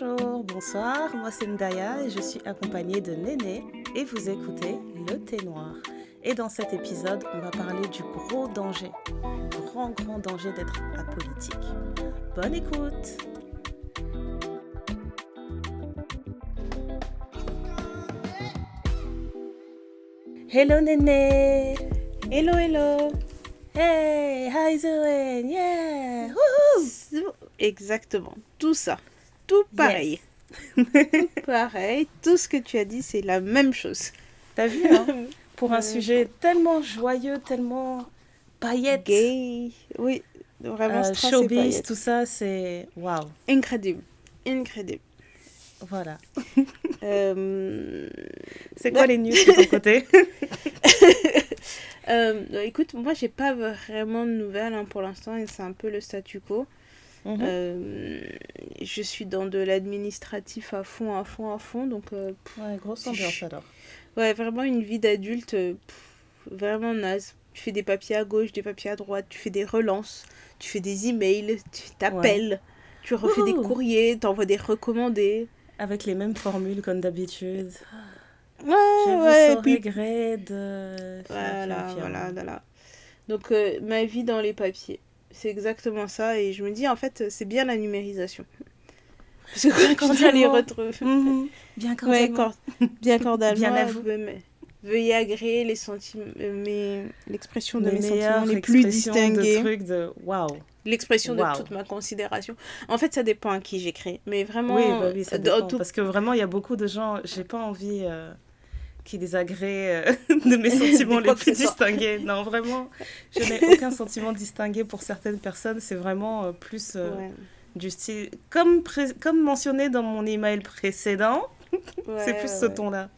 Bonjour, bonsoir, moi c'est Ndaya et je suis accompagnée de Néné et vous écoutez Le Thé Noir. Et dans cet épisode, on va parler du gros danger, grand danger d'être apolitique. Bonne écoute! Hello Néné! Hello. Hey, how you doing? Yeah! Woohoo! Exactement, tout ça. Tout pareil. Yes. Tout pareil. Tout ce que tu as dit, c'est la même chose. T'as vu, hein? Pour La un même sujet tellement joyeux, tellement paillettes, Gay. Oui, vraiment strass et showbiz, paillettes. tout ça, c'est waouh. Incroyable. Voilà. Euh, C'est quoi les news de ton côté? Écoute, moi, j'ai pas vraiment de nouvelles pour l'instant et c'est un peu le statu quo. Je suis dans de l'administratif à fond. Donc, Ouais, grosse ambiance alors. ouais, vraiment une vie d'adulte vraiment naze. Tu fais des papiers à gauche, des papiers à droite, tu fais des relances, tu fais des emails, tu t'appelles, tu refais des Wouhou! courriers, t'envoies des recommandés. Avec les mêmes formules comme d'habitude. Je Ouais, vous et puis saurai gré de... voilà. Donc, ma vie dans les papiers, c'est exactement ça. Et je me dis, en fait, c'est bien la numérisation. Parce que quand tu dois les cordialement. retrouver... Bien Ouais, cordialement. bien cordialement. Bien à vous. Veuillez agréer l'expression de Mes mes sentiments meilleures les plus expressions de distingués. trucs de waouh. L'expression de Waouh. toute ma considération. En fait, ça dépend à qui j'écris. Mais vraiment, Oui, bah oui, ça dépend. tout... Parce que vraiment, il y a beaucoup de gens, j'ai pas envie qu'ils désagrée de mes sentiments de les quoi que plus ce soit. distingués. Non, vraiment, je n'ai aucun sentiment distingué pour certaines personnes. C'est vraiment plus Ouais, du style... Comme mentionné dans mon email précédent, c'est plus ce ouais. ton-là.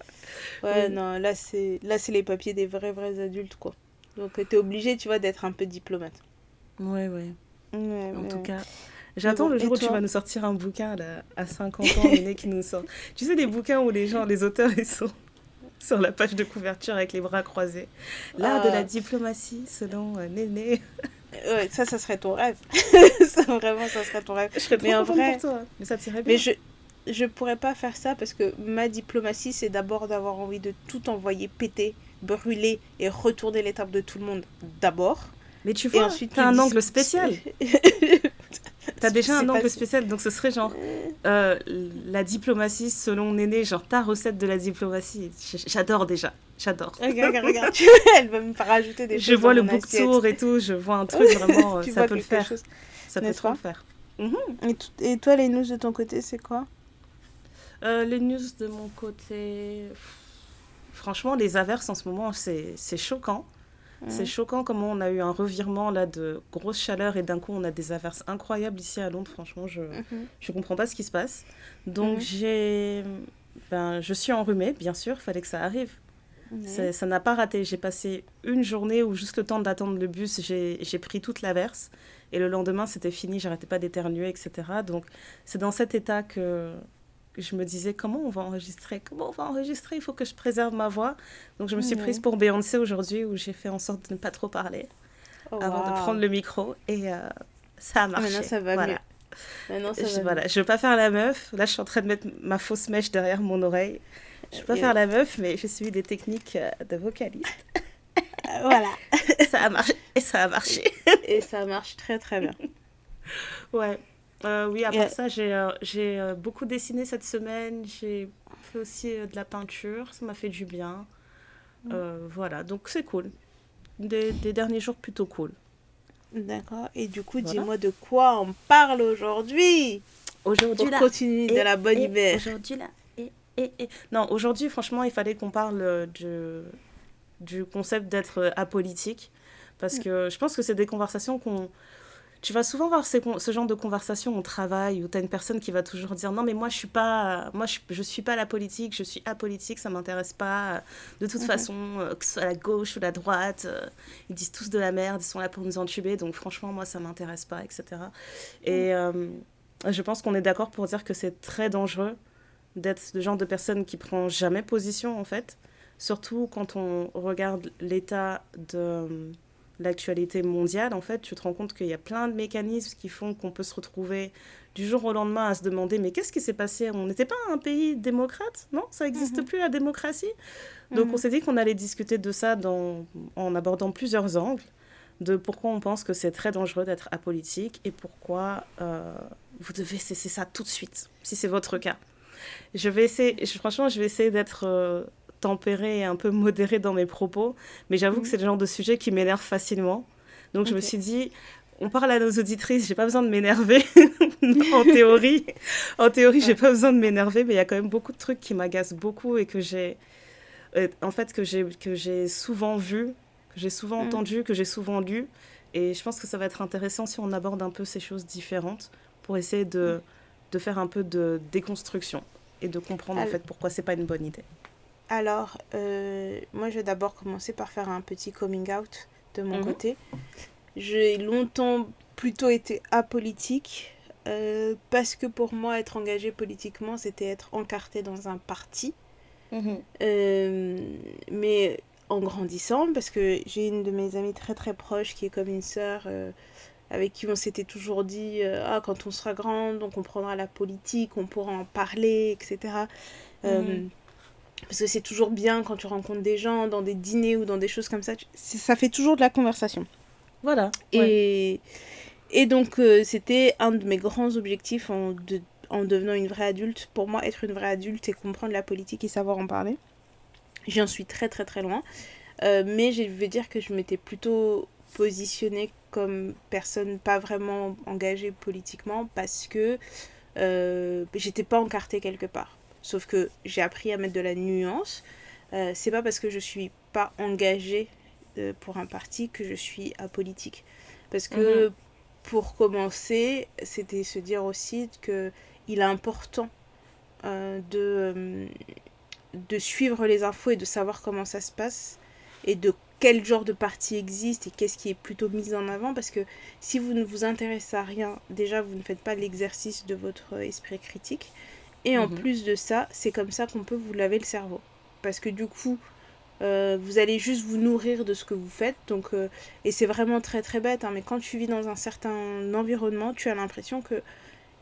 Ouais, Oui, non, là, c'est les papiers des vrais adultes, quoi. Donc, t'es obligé, tu vois, d'être un peu diplomate. ouais, ouais. Ouais, En tout ouais. cas, Mais j'attends bon, le et jour où tu vas toi? nous sortir un bouquin, là, à 50 ans, Néné, qui nous sort. Tu sais, les bouquins où les auteurs, ils sont sur la page de couverture avec les bras croisés. L'art de la Ah, diplomatie, selon Néné. ouais, ça serait ton rêve. Vraiment, ça serait ton rêve. Je serais trop Mais en contente pour vrai, toi. Mais ça t'irait mais bien. je pourrais pas faire ça parce que ma diplomatie, c'est d'abord d'avoir envie de tout envoyer péter, brûler et retourner les tables de tout le monde. D'abord. Mais tu Et vois, ensuite, t'as un angle spécial. T'as Je déjà sais un pas angle si... spécial, donc ce serait genre la diplomatie selon Néné, genre ta recette de la diplomatie. J'adore déjà, j'adore. Regarde. Elle va me faire rajouter des Je choses dans vois le mon book assiette. tour et tout, je vois un truc vraiment, Tu ça vois peut le quelque faire. chose, Ça peut n'est-ce trop le pas? faire. Mhm. Et toi, les news de ton côté, c'est quoi? Les news de mon côté, franchement, les averses en ce moment, c'est choquant. C'est Hmm. choquant comment on a eu un revirement là de grosse chaleur et d'un coup on a des averses incroyables ici à Londres. Franchement, Mhm. je comprends pas ce qui se passe. Donc Mhm. je suis enrhumée, bien sûr, fallait que ça arrive. Ouais. Ça n'a pas raté. J'ai passé une journée où juste le temps d'attendre le bus, j'ai pris toute l'averse et le lendemain c'était fini, j'arrêtais pas d'éternuer, etc. Donc c'est dans cet état que je me disais comment on va enregistrer, il faut que je préserve ma voix. Donc je me suis prise Ouais. pour Beyoncé aujourd'hui où j'ai fait en sorte de ne pas trop parler Oh, avant de prendre waouh. le micro et ça a Maintenant, marché. ça va mieux. Voilà. Maintenant, ça va mieux. Voilà, je veux pas faire la meuf. Là, je suis en train de mettre ma fausse mèche derrière mon oreille. Je veux pas faire Et, la meuf, mais j'ai suivi des techniques de vocaliste. voilà. Ça a marché et ça a marché. Et ça marche très bien. Ouais. Oui, à part Et, ça, j'ai beaucoup dessiné cette semaine. J'ai fait aussi de la peinture. Ça m'a fait du bien. Voilà, donc c'est cool. Des derniers jours plutôt cool. d'accord. Et du coup, Voilà. dis-moi de quoi on parle aujourd'hui Aujourd'hui pour là. continuer de la bonne humeur. Aujourd'hui là. Non, aujourd'hui, franchement, il fallait qu'on parle du concept d'être apolitique. Parce que je pense que c'est des conversations qu'on... Tu vas souvent voir ce genre de conversation au travail où tu as une personne qui va toujours dire non mais moi je suis pas la politique, je suis apolitique, ça m'intéresse pas de toute Mhm. façon que ce soit la gauche ou la droite, ils disent tous de la merde, ils sont là pour nous entuber donc franchement moi ça m'intéresse pas, etc. Et je pense qu'on est d'accord pour dire que c'est très dangereux d'être le genre de personne qui prend jamais position en fait, surtout quand on regarde l'état de l'actualité mondiale, en fait, tu te rends compte qu'il y a plein de mécanismes qui font qu'on peut se retrouver du jour au lendemain à se demander mais qu'est-ce qui s'est passé? On n'était pas un pays démocrate? Non? Ça n'existe Mhm. plus la démocratie? Donc on Mhm. s'est dit qu'on allait discuter de ça en abordant plusieurs angles, de pourquoi on pense que c'est très dangereux d'être apolitique et pourquoi vous devez cesser ça tout de suite, si c'est votre cas. Franchement, je vais essayer d'être tempérée et un peu modérée dans mes propos, mais j'avoue que Mhm. c'est le genre de sujet qui m'énerve facilement. Donc je me Ok. suis dit, on parle à nos auditrices, j'ai pas besoin de m'énerver. en théorie, en théorie, j'ai Ouais. pas besoin de m'énerver, mais il y a quand même beaucoup de trucs qui m'agacent beaucoup et en fait, que j'ai souvent vu, que j'ai souvent Mhm. entendu, que j'ai souvent lu. Et je pense que ça va être intéressant si on aborde un peu ces choses différentes pour essayer de faire un peu de déconstruction et de comprendre en Al- fait pourquoi c'est pas une bonne idée. Alors, moi, je vais d'abord commencer par faire un petit coming out de mon Mhm, côté. J'ai longtemps plutôt été apolitique parce que pour moi, être engagé politiquement, c'était être encarté dans un parti. mhm, Mais en grandissant, parce que j'ai une de mes amies très très proche qui est comme une sœur avec qui on s'était toujours dit ah, quand on sera grande, on comprendra la politique, on pourra en parler, etc. mhm. Euh, Parce que c'est toujours bien quand tu rencontres des gens dans des dîners ou dans des choses comme ça, ça fait toujours de la conversation. Voilà, ouais. Et, et donc, c'était un de mes grands objectifs en devenant une vraie adulte. Pour moi, être une vraie adulte et comprendre la politique et savoir en parler. J'en suis très très très loin. Mais je veux dire que je m'étais plutôt positionnée comme personne pas vraiment engagée politiquement parce que j'étais pas encartée quelque part. Sauf que j'ai appris à mettre de la nuance. C'est pas parce que je suis pas engagée pour un parti que je suis apolitique. Parce Mhm, que pour commencer, c'était se dire aussi que il est important de suivre les infos et de savoir comment ça se passe et de quel genre de parti existe et qu'est-ce qui est plutôt mis en avant parce que si vous ne vous intéressez à rien, déjà vous ne faites pas l'exercice de votre esprit critique et en mhm. plus de ça, c'est comme ça qu'on peut vous laver le cerveau parce que du coup, vous allez juste vous nourrir de ce que vous faites et c'est vraiment très très bête hein, mais quand tu vis dans un certain environnement, tu as l'impression que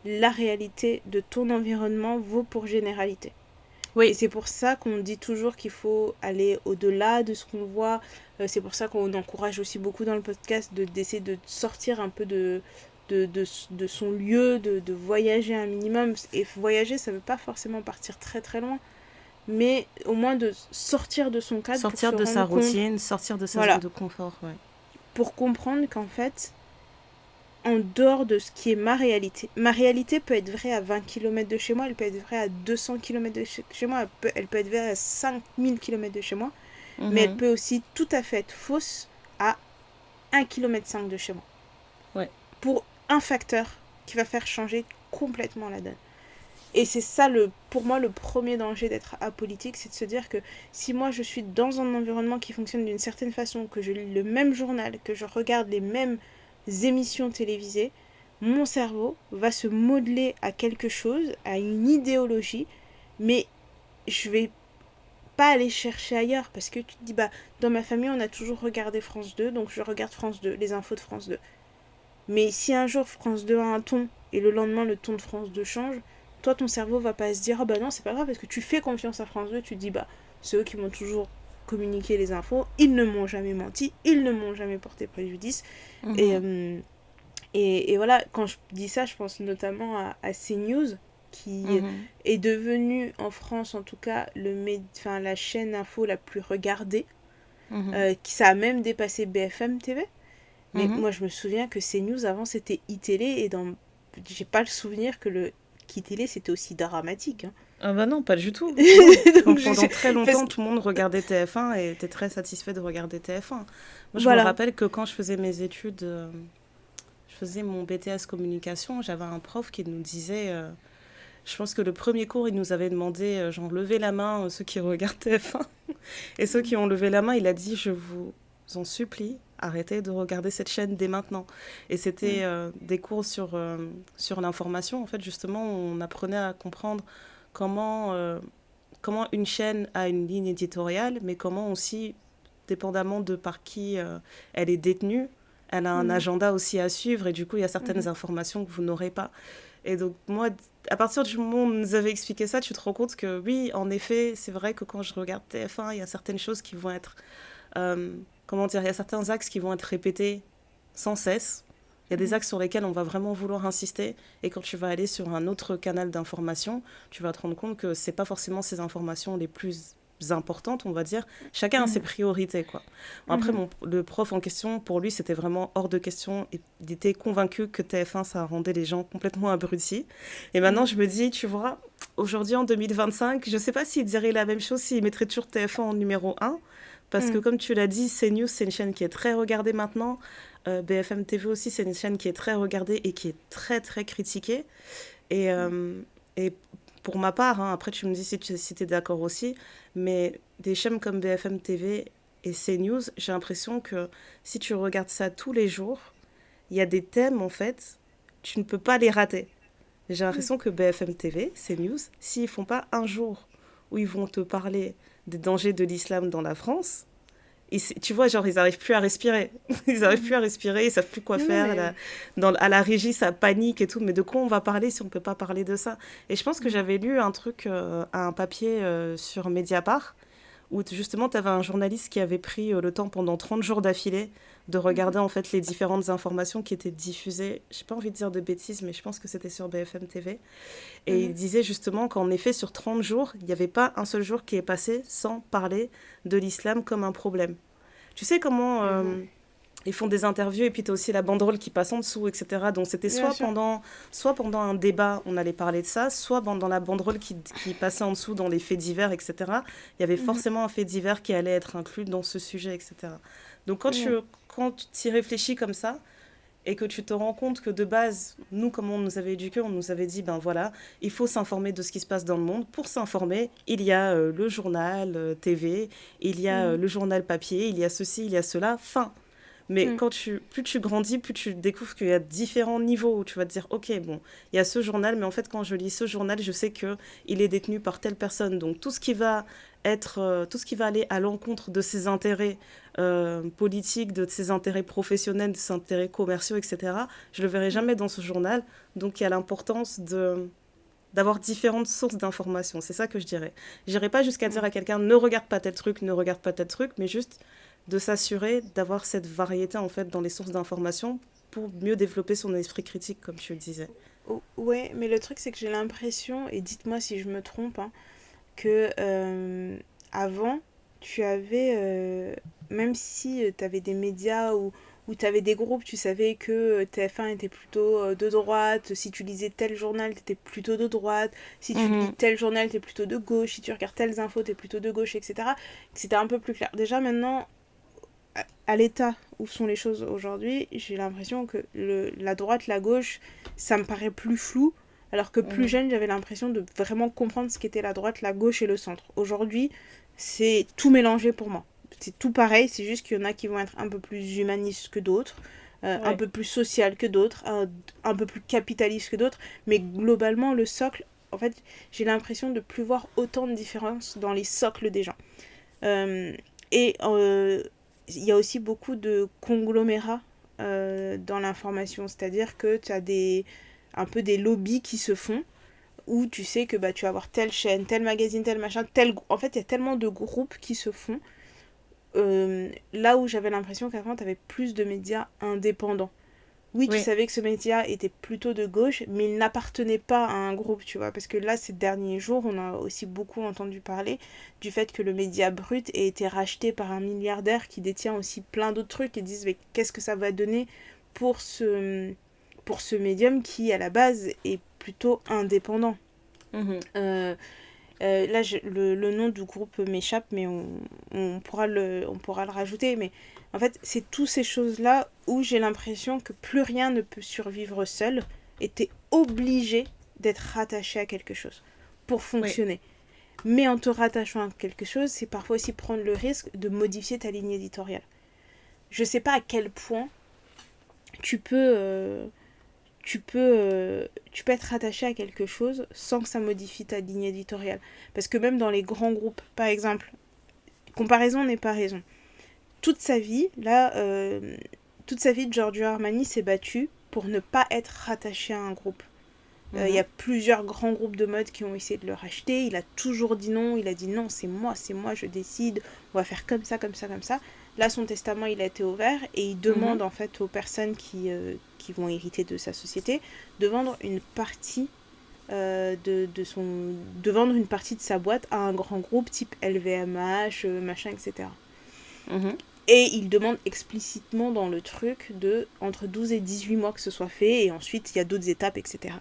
la réalité de ton environnement vaut pour généralité. Et Oui, c'est pour ça qu'on dit toujours qu'il faut aller au-delà de ce qu'on voit. C'est pour ça qu'on encourage aussi beaucoup dans le podcast d'essayer de sortir un peu de son lieu, de voyager un minimum. Et voyager, ça ne veut pas forcément partir très très loin, mais au moins de sortir de son cadre pour sortir se de sa rendre compte, routine, sortir de sa zone voilà, de confort, ouais. pour comprendre qu'en fait, en dehors de ce qui est ma réalité peut être vraie à 20 kilomètres de chez moi, elle peut être vraie à 200 kilomètres de chez moi, elle peut être vraie à 5000 kilomètres de chez moi, mais elle Mhm, peut aussi tout à fait être fausse à 1,5 km de chez moi. ouais. Pour un facteur qui va faire changer complètement la donne. Et c'est ça, pour moi, le premier danger d'être apolitique, c'est de se dire que si moi je suis dans un environnement qui fonctionne d'une certaine façon, que je lis le même journal, que je regarde les mêmes émissions télévisées, mon cerveau va se modeler à quelque chose, à une idéologie, mais je vais pas aller chercher ailleurs parce que tu te dis bah dans ma famille on a toujours regardé France 2 donc je regarde France 2, les infos de France 2. Mais si un jour France 2 a un ton et le lendemain le ton de France 2 change, toi ton cerveau va pas se dire ah bah non c'est pas grave parce que tu fais confiance à France 2, tu te dis bah c'est eux qui m'ont toujours communiqué les infos, ils ne m'ont jamais menti, ils ne m'ont jamais porté préjudice et, Mhm, euh, et voilà, quand je dis ça, je pense notamment à CNews, qui mhm, est devenue, en France en tout cas, la chaîne info la plus regardée, mhm, qui ça a même dépassé BFM TV. Mais mhm. moi, je me souviens que CNews, avant, c'était iTélé, et j'ai pas le souvenir que le qu'ITélé, c'était aussi dramatique. Hein. Ah bah non, pas du tout. Non. Donc, Pendant très parce longtemps, que, tout le monde regardait TF1 et était très satisfait de regarder TF1. Moi, je me voilà. rappelle que quand je faisais mes études, je faisais mon BTS communication, j'avais un prof qui nous disait, je pense que le premier cours, il nous avait demandé, genre, levez la main, ceux qui regardent TF1. Et ceux qui ont levé la main, il a dit, je vous en supplie, arrêtez de regarder cette chaîne dès maintenant. Et c'était Mm, des cours sur l'information, en fait, justement, où on apprenait à comprendre comment, comment une chaîne a une ligne éditoriale, mais comment aussi dépendamment de par qui elle est détenue, elle a un Mhm. agenda aussi à suivre et du coup, il y a certaines Mhm. informations que vous n'aurez pas. Et donc, moi, à partir du moment où on nous avait expliqué ça, tu te rends compte que oui, en effet, c'est vrai que quand je regarde TF1, il y a certaines choses qui vont être, euh, comment dire, il y a certains axes qui vont être répétés sans cesse. Il y a des Mhm. axes sur lesquels on va vraiment vouloir insister. Et quand tu vas aller sur un autre canal d'information, tu vas te rendre compte que c'est pas forcément ces informations les plus importantes, on va dire. Chacun a ses Mhm. priorités, quoi. Bon, après, Mhm. le prof en question, pour lui, c'était vraiment hors de question. Il était convaincu que TF1, ça rendait les gens complètement abrutis. Et maintenant, Mhm. je me dis, tu vois, aujourd'hui, en 2025, je sais pas s'il dirait la même chose s'il mettrait toujours TF1 en numéro un. Parce que, Mhm. comme tu l'as dit, CNews, c'est une chaîne qui est très regardée maintenant. BFM TV aussi, c'est une chaîne qui est très regardée et qui est très, très critiquée. Et, et pour ma part, hein, après tu me dis si tu si es d'accord aussi, mais des chaînes comme BFM TV et CNews, j'ai l'impression que si tu regardes ça tous les jours, il y a des thèmes en fait, tu ne peux pas les rater. J'ai Mhm. l'impression que BFM TV, CNews, s'ils font pas un jour où ils vont te parler des dangers de l'islam dans la France, tu vois, genre, ils n'arrivent plus à respirer. Ils n'arrivent plus Mhm. à respirer, ils savent plus quoi Non, non, faire. mais... À la régie, ça panique et tout. Mais de quoi on va parler si on ne peut pas parler de ça? Et je pense que Mhm. j'avais lu un truc, un papier sur Mediapart, où justement, tu avais un journaliste qui avait pris le temps pendant 30 jours d'affilée de Mhm. regarder en fait les différentes informations qui étaient diffusées. J'ai pas envie de dire de bêtises, mais je pense que c'était sur BFM TV. Et il Mhm. disait justement qu'en effet, sur 30 jours, il n'y avait pas un seul jour qui est passé sans parler de l'islam comme un problème. Tu sais comment Mhm. ils font des interviews et puis tu as aussi la banderole qui passe en dessous, etc. Donc c'était Bien sûr. soit pendant un débat, on allait parler de ça, soit dans la banderole qui passait en dessous dans les faits divers, etc. Il y avait Mhm. forcément un fait divers qui allait être inclus dans ce sujet, etc. Donc Ouais. quand tu y réfléchis comme ça, et que tu te rends compte que de base, nous, comme on nous avait éduqués, on nous avait dit, ben voilà, il faut s'informer de ce qui se passe dans le monde. Pour s'informer, il y a le journal TV, il y a Mhm. le journal papier, il y a ceci, il y a cela, fin. Mais Mhm. plus tu grandis, plus tu découvres qu'il y a différents niveaux où tu vas te dire, ok, bon, il y a ce journal, mais en fait, quand je lis ce journal, je sais que il est détenu par telle personne. Donc tout ce qui va aller à l'encontre de ses intérêts politiques, de ses intérêts professionnels, de ses intérêts commerciaux, etc., je le verrai Mhm. jamais dans ce journal. Donc il y a l'importance de d'avoir différentes sources d'informations. C'est ça que je dirais. Je n'irai pas jusqu'à dire Mhm. à quelqu'un ne regarde pas tel truc, ne regarde pas tel truc, mais juste de s'assurer d'avoir cette variété en fait dans les sources d'informations pour mieux développer son esprit critique, comme tu le disais. Ouais, mais le truc, c'est que j'ai l'impression, et dites-moi si je me trompe, hein, que avant, tu avais, même si tu avais des médias où tu avais des groupes, tu savais que TF1 était plutôt de droite, si tu lisais tel journal, tu étais plutôt de droite, si tu lis Mhm. tel journal, tu es plutôt de gauche, si tu regardes telles infos, tu es plutôt de gauche, etc. C'était un peu plus clair. Déjà maintenant, à l'état où sont les choses aujourd'hui, j'ai l'impression que la droite, la gauche, ça me paraît plus flou, alors que plus Mhm. jeune, j'avais l'impression de vraiment comprendre ce qu'était la droite, la gauche et le centre. Aujourd'hui, c'est tout mélangé pour moi. C'est tout pareil, c'est juste qu'il y en a qui vont être un peu plus humanistes que d'autres, un Ouais. peu plus social que d'autres, un peu plus capitaliste que d'autres, mais globalement, le socle, en fait, j'ai l'impression de plus voir autant de différences dans les socles des gens. Euh, et il y a aussi beaucoup de conglomérats dans l'information, c'est-à-dire que tu as un peu des lobbies qui se font où tu sais que bah, tu vas avoir telle chaîne, tel magazine, tel machin, en fait il y a tellement de groupes qui se font. Là où j'avais l'impression qu'avant tu avais plus de médias indépendants. Oui, tu Oui. savais que ce média était plutôt de gauche, mais il n'appartenait pas à un groupe, tu vois. Parce que là, ces derniers jours, on a aussi beaucoup entendu parler du fait que le média brut ait été racheté par un milliardaire qui détient aussi plein d'autres trucs et disent mais qu'est-ce que ça va donner pour pour ce médium qui, à la base, est plutôt indépendant. Mhm. Euh, Là, le nom du groupe m'échappe, mais on pourra le rajouter. Mais en fait, c'est toutes ces choses-là où j'ai l'impression que plus rien ne peut survivre seul et t'es obligé d'être rattaché à quelque chose pour Oui. fonctionner. Mais en te rattachant à quelque chose, c'est parfois aussi prendre le risque de modifier ta ligne éditoriale. Je sais pas à quel point tu peux, euh, tu peux être rattaché à quelque chose sans que ça modifie ta ligne éditoriale. Parce que même dans les grands groupes, par exemple, comparaison n'est pas raison. toute sa vie, là, toute sa vie, Giorgio Armani s'est battu pour ne pas être rattaché à un groupe. Il y a plusieurs grands groupes de mode qui ont essayé de le racheter. Il a toujours dit non. Il a dit non, c'est moi, je décide. On va faire comme ça, comme ça, comme ça. Là, son testament, il a été ouvert et il demande en fait aux personnes qui vont hériter de sa société de vendre une partie de vendre une partie de sa boîte à un grand groupe type LVMH, machin, etc. Et il demande explicitement dans le truc de entre 12 et 18 mois que ce soit fait et ensuite il y a d'autres étapes, etc.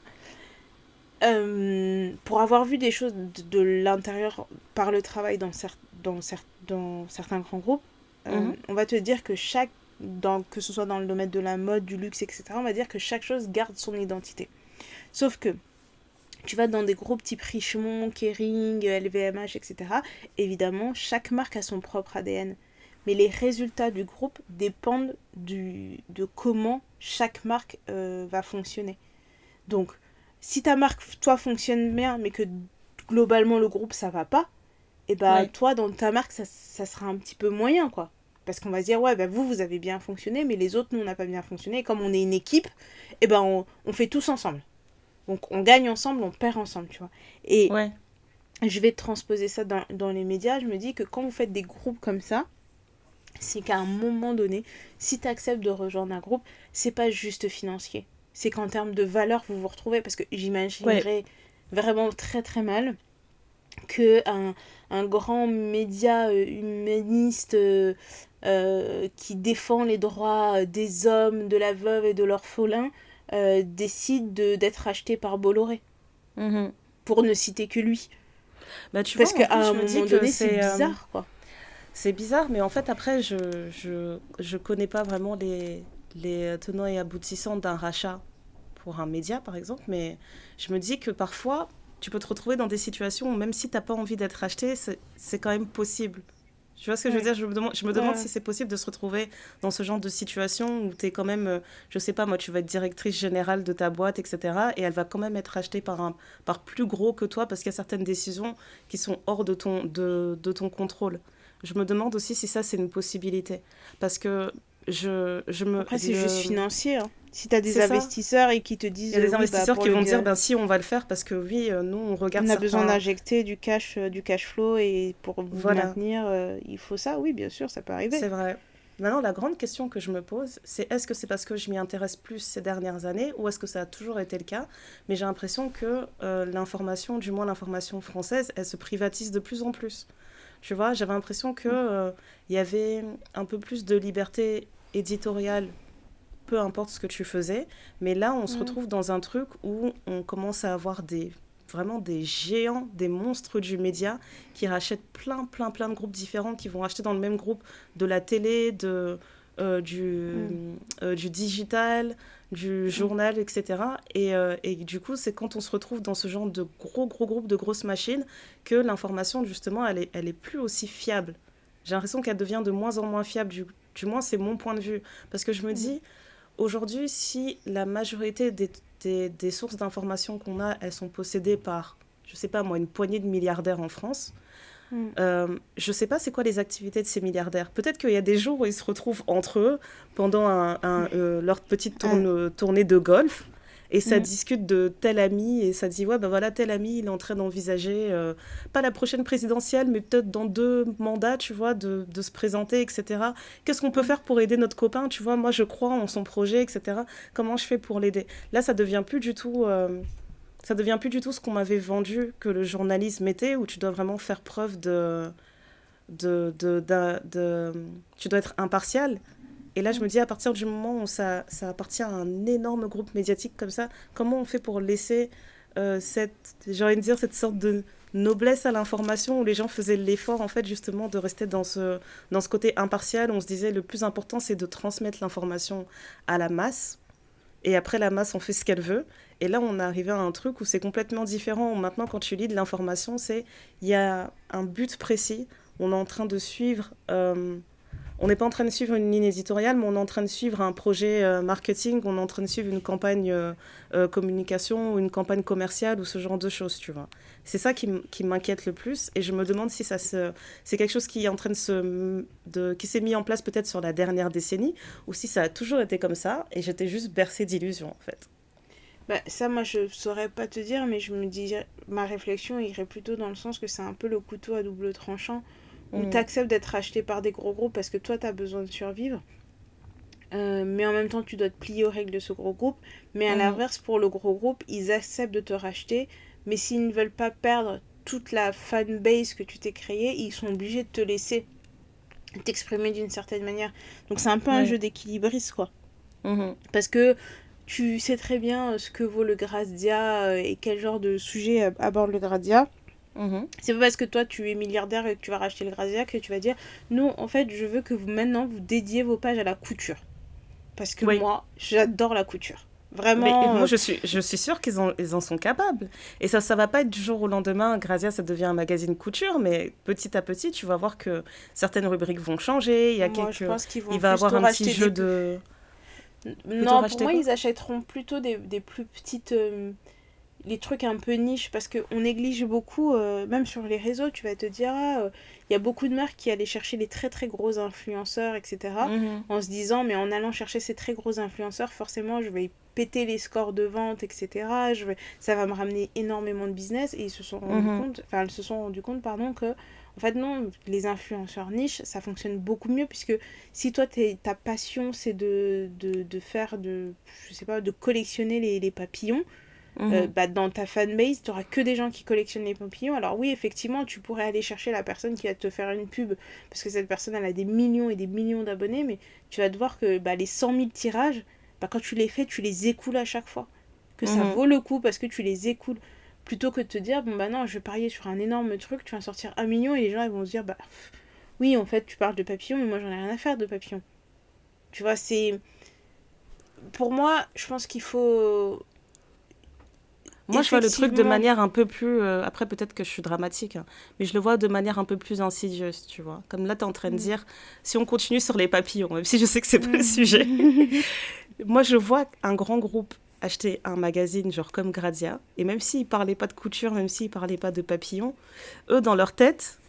Pour avoir vu des choses de l'intérieur par le travail dans certains grands groupes, on va te dire que que ce soit dans le domaine de la mode, du luxe, etc., on va dire que chaque chose garde son identité. Sauf que tu vas dans des groupes type Richemont, Kering, LVMH, etc. Évidemment, chaque marque a son propre ADN. Mais les résultats du groupe dépendent de comment chaque marque va fonctionner. Donc, si ta marque, toi, fonctionne bien, mais que globalement le groupe, ça va pas, et bah toi, dans ta marque, ça sera un petit peu moyen, quoi. Parce qu'on va se dire, ouais, bah vous avez bien fonctionné, mais les autres, nous, on n'a pas bien fonctionné. Et comme on est une équipe, et ben on fait tous ensemble. Donc, on gagne ensemble, on perd ensemble, tu vois. Et je vais transposer ça dans les médias. Je me dis que quand vous faites des groupes comme ça, c'est qu'à un moment donné, si tu acceptes de rejoindre un groupe, c'est pas juste financier. C'est qu'en termes de valeur, vous vous retrouvez. Parce que j'imaginerais vraiment très très mal qu'un grand média humaniste qui défend les droits des hommes, de la veuve et de l'orphelin décide d'être acheté par Bolloré. Pour ne citer que lui. Bah, tu parce vois, qu'à un moment donné, c'est bizarre, quoi. C'est bizarre, mais en fait, après, je connais pas vraiment les tenants et aboutissants d'un rachat pour un média, par exemple, mais je me dis que parfois, tu peux te retrouver dans des situations où même si tu n'as pas envie d'être racheté, c'est quand même possible. Tu vois ce que je veux dire? Je me demande si c'est possible de se retrouver dans ce genre de situation où tu es quand même, je sais pas, moi, tu vas être directrice générale de ta boîte, etc. Et elle va quand même être rachetée par plus gros que toi parce qu'il y a certaines décisions qui sont hors de ton contrôle. Je me demande aussi si ça, c'est une possibilité. Parce que Après, c'est juste financier. Hein. Si tu as des investisseurs et qui te disent... Il y a des investisseurs qui vont dire, ben si, on va le faire parce que oui, nous, on regarde on a besoin d'injecter du cash flow et pour vous maintenir, il faut ça. Oui, bien sûr, ça peut arriver. C'est vrai. Maintenant, la grande question que je me pose, c'est est-ce que c'est parce que je m'y intéresse plus ces dernières années ou est-ce que ça a toujours été le cas? Mais j'ai l'impression que l'information, du moins l'information française, elle se privatise de plus en plus. Tu vois, j'avais l'impression qu'il y avait un peu plus de liberté éditoriale, peu importe ce que tu faisais. Mais là, on se retrouve dans un truc où on commence à avoir vraiment des géants, des monstres du média qui rachètent plein de groupes différents, qui vont acheter dans le même groupe de la télé, du digital, du journal, etc. Et du coup, c'est quand on se retrouve dans ce genre de gros groupes, de grosses machines, que l'information, justement, elle est plus aussi fiable. J'ai l'impression qu'elle devient de moins en moins fiable, du moins c'est mon point de vue. Parce que je me dis, aujourd'hui, si la majorité des sources d'informations qu'on a, elles sont possédées par, je sais pas moi, une poignée de milliardaires en France, je sais pas c'est quoi les activités de ces milliardaires. Peut-être qu'il y a des jours où ils se retrouvent entre eux pendant leur petite tournée de golf et ça discute de tel ami et ça dit ouais ben voilà tel ami il est en train d'envisager pas la prochaine présidentielle mais peut-être dans 2 mandats tu vois de se présenter etc. Qu'est-ce qu'on peut faire pour aider notre copain tu vois moi je crois en son projet etc. Comment je fais pour l'aider là ça devient plus du tout ce qu'on m'avait vendu que le journalisme était, où tu dois vraiment faire preuve tu dois être impartial. Et là, je me dis, à partir du moment où ça appartient à un énorme groupe médiatique comme ça, comment on fait pour laisser j'ai envie de dire, cette sorte de noblesse à l'information où les gens faisaient l'effort, en fait, justement, de rester dans ce côté impartial. On se disait, le plus important, c'est de transmettre l'information à la masse. Et après, la masse, on fait ce qu'elle veut. Et là, on est arrivé à un truc où c'est complètement différent. Maintenant, quand tu lis de l'information, il y a un but précis. On est en train de suivre on n'est pas en train de suivre une ligne éditoriale, mais on est en train de suivre un projet marketing, on est en train de suivre une campagne communication ou une campagne commerciale ou ce genre de choses, tu vois. C'est ça qui m'inquiète le plus et je me demande si c'est quelque chose qui est en train qui s'est mis en place peut-être sur la dernière décennie ou si ça a toujours été comme ça et j'étais juste bercée d'illusions en fait. Bah, ça, moi, je saurais pas te dire, mais je me dis, ma réflexion irait plutôt dans le sens que c'est un peu le couteau à double tranchant, où tu Mhm. acceptes d'être acheté par des gros groupes parce que toi, tu as besoin de survivre, mais en même temps, tu dois te plier aux règles de ce gros groupe. Mais à Mhm. l'inverse, pour le gros groupe, ils acceptent de te racheter, mais s'ils ne veulent pas perdre toute la fanbase que tu t'es créée, ils sont obligés de te laisser t'exprimer d'une certaine manière. Donc c'est un peu un Ouais. jeu d'équilibriste, quoi. Mhm. Parce que tu sais très bien ce que vaut le Grazia et quel genre de sujet aborde le Grazia. Mhm. C'est pas parce que toi tu es milliardaire et que tu vas racheter le Grazia que tu vas dire non, en fait, je veux que vous maintenant vous dédiez vos pages à la couture. Parce que Oui. moi, j'adore la couture. Mais Vraiment. moi, je suis sûre ils en sont capables. Et ça va pas être du jour au lendemain, Grazia, ça devient un magazine couture, mais petit à petit, tu vas voir que certaines rubriques vont changer. Moi, je pense qu'ils Il vont va avoir plutôt un petit racheter jeu des. de. Plutôt Non, pour racheter moi, quoi? ils achèteront plutôt des plus petites. Les trucs un peu niche parce qu'on néglige beaucoup, même sur les réseaux, tu vas te dire, il y a beaucoup de marques qui allaient chercher les très très gros influenceurs, etc. Mhm. En se disant, mais en allant chercher ces très gros influenceurs, forcément, je vais péter les scores de vente, etc. Ça va me ramener énormément de business et ils se sont rendus Mhm. compte, enfin, elles se sont rendus compte, pardon, que en fait non, les influenceurs niches, ça fonctionne beaucoup mieux puisque si toi ta passion c'est de faire je sais pas, de collectionner les papillons, Mhm. bah, dans ta fanbase, tu n'auras que des gens qui collectionnent les papillons. Alors oui, effectivement, tu pourrais aller chercher la personne qui va te faire une pub, parce que cette personne, elle a des millions et des millions d'abonnés, mais tu vas te voir que bah, les 100 000 tirages, bah, quand tu les fais, tu les écoules à chaque fois. Que ça Mhm. vaut le coup parce que tu les écoules. Plutôt que de te dire, bon bah non, je vais parier sur un énorme truc, tu vas sortir 1 million et les gens ils vont se dire, bah oui, en fait, tu parles de papillons, mais moi j'en ai rien à faire de papillons. Tu vois, c'est. Pour moi, je pense qu'il faut Moi, je vois le truc de effectivement. manière un peu plus. Après, peut-être que je suis dramatique, hein, mais je le vois de manière un peu plus insidieuse, tu vois. Comme là, tu es en train de Mm. dire, si on continue sur les papillons, même si je sais que c'est pas le sujet. Mm. Moi, je vois un grand groupe acheter un magazine, genre comme Grazia, et même s'ils parlaient pas de couture, même s'ils parlaient pas de papillons, eux, dans leur tête,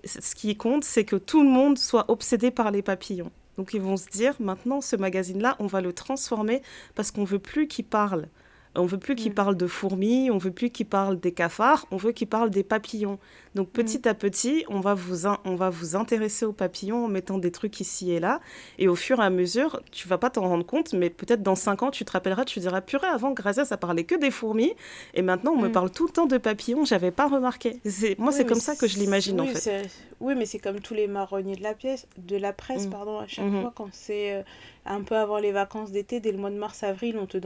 ce qui compte, c'est que tout le monde soit obsédé par les papillons. Donc, ils vont se dire, maintenant, ce magazine-là, on va le transformer parce qu'on veut plus qu'il parle. On veut plus qu'il Mm. parle de fourmis, on veut plus qu'il parle des cafards, on veut qu'il parle des papillons. Donc Mm. petit à petit, on va vous intéresser aux papillons en mettant des trucs ici et là. Et au fur et à mesure, tu vas pas t'en rendre compte, mais peut-être dans 5 ans, tu te rappelleras, tu te diras, purée, avant, Grazia, ça parlait que des fourmis. Et maintenant, on me Mm. parle tout le temps de papillons, j'avais pas remarqué. Moi, Oui, c'est mais comme ça que je l'imagine, en fait. oui, mais c'est comme tous les marronniers de la presse, Mm. pardon, à chaque Mhm. fois quand c'est un peu avant les vacances d'été, dès le mois de mars-avril, on te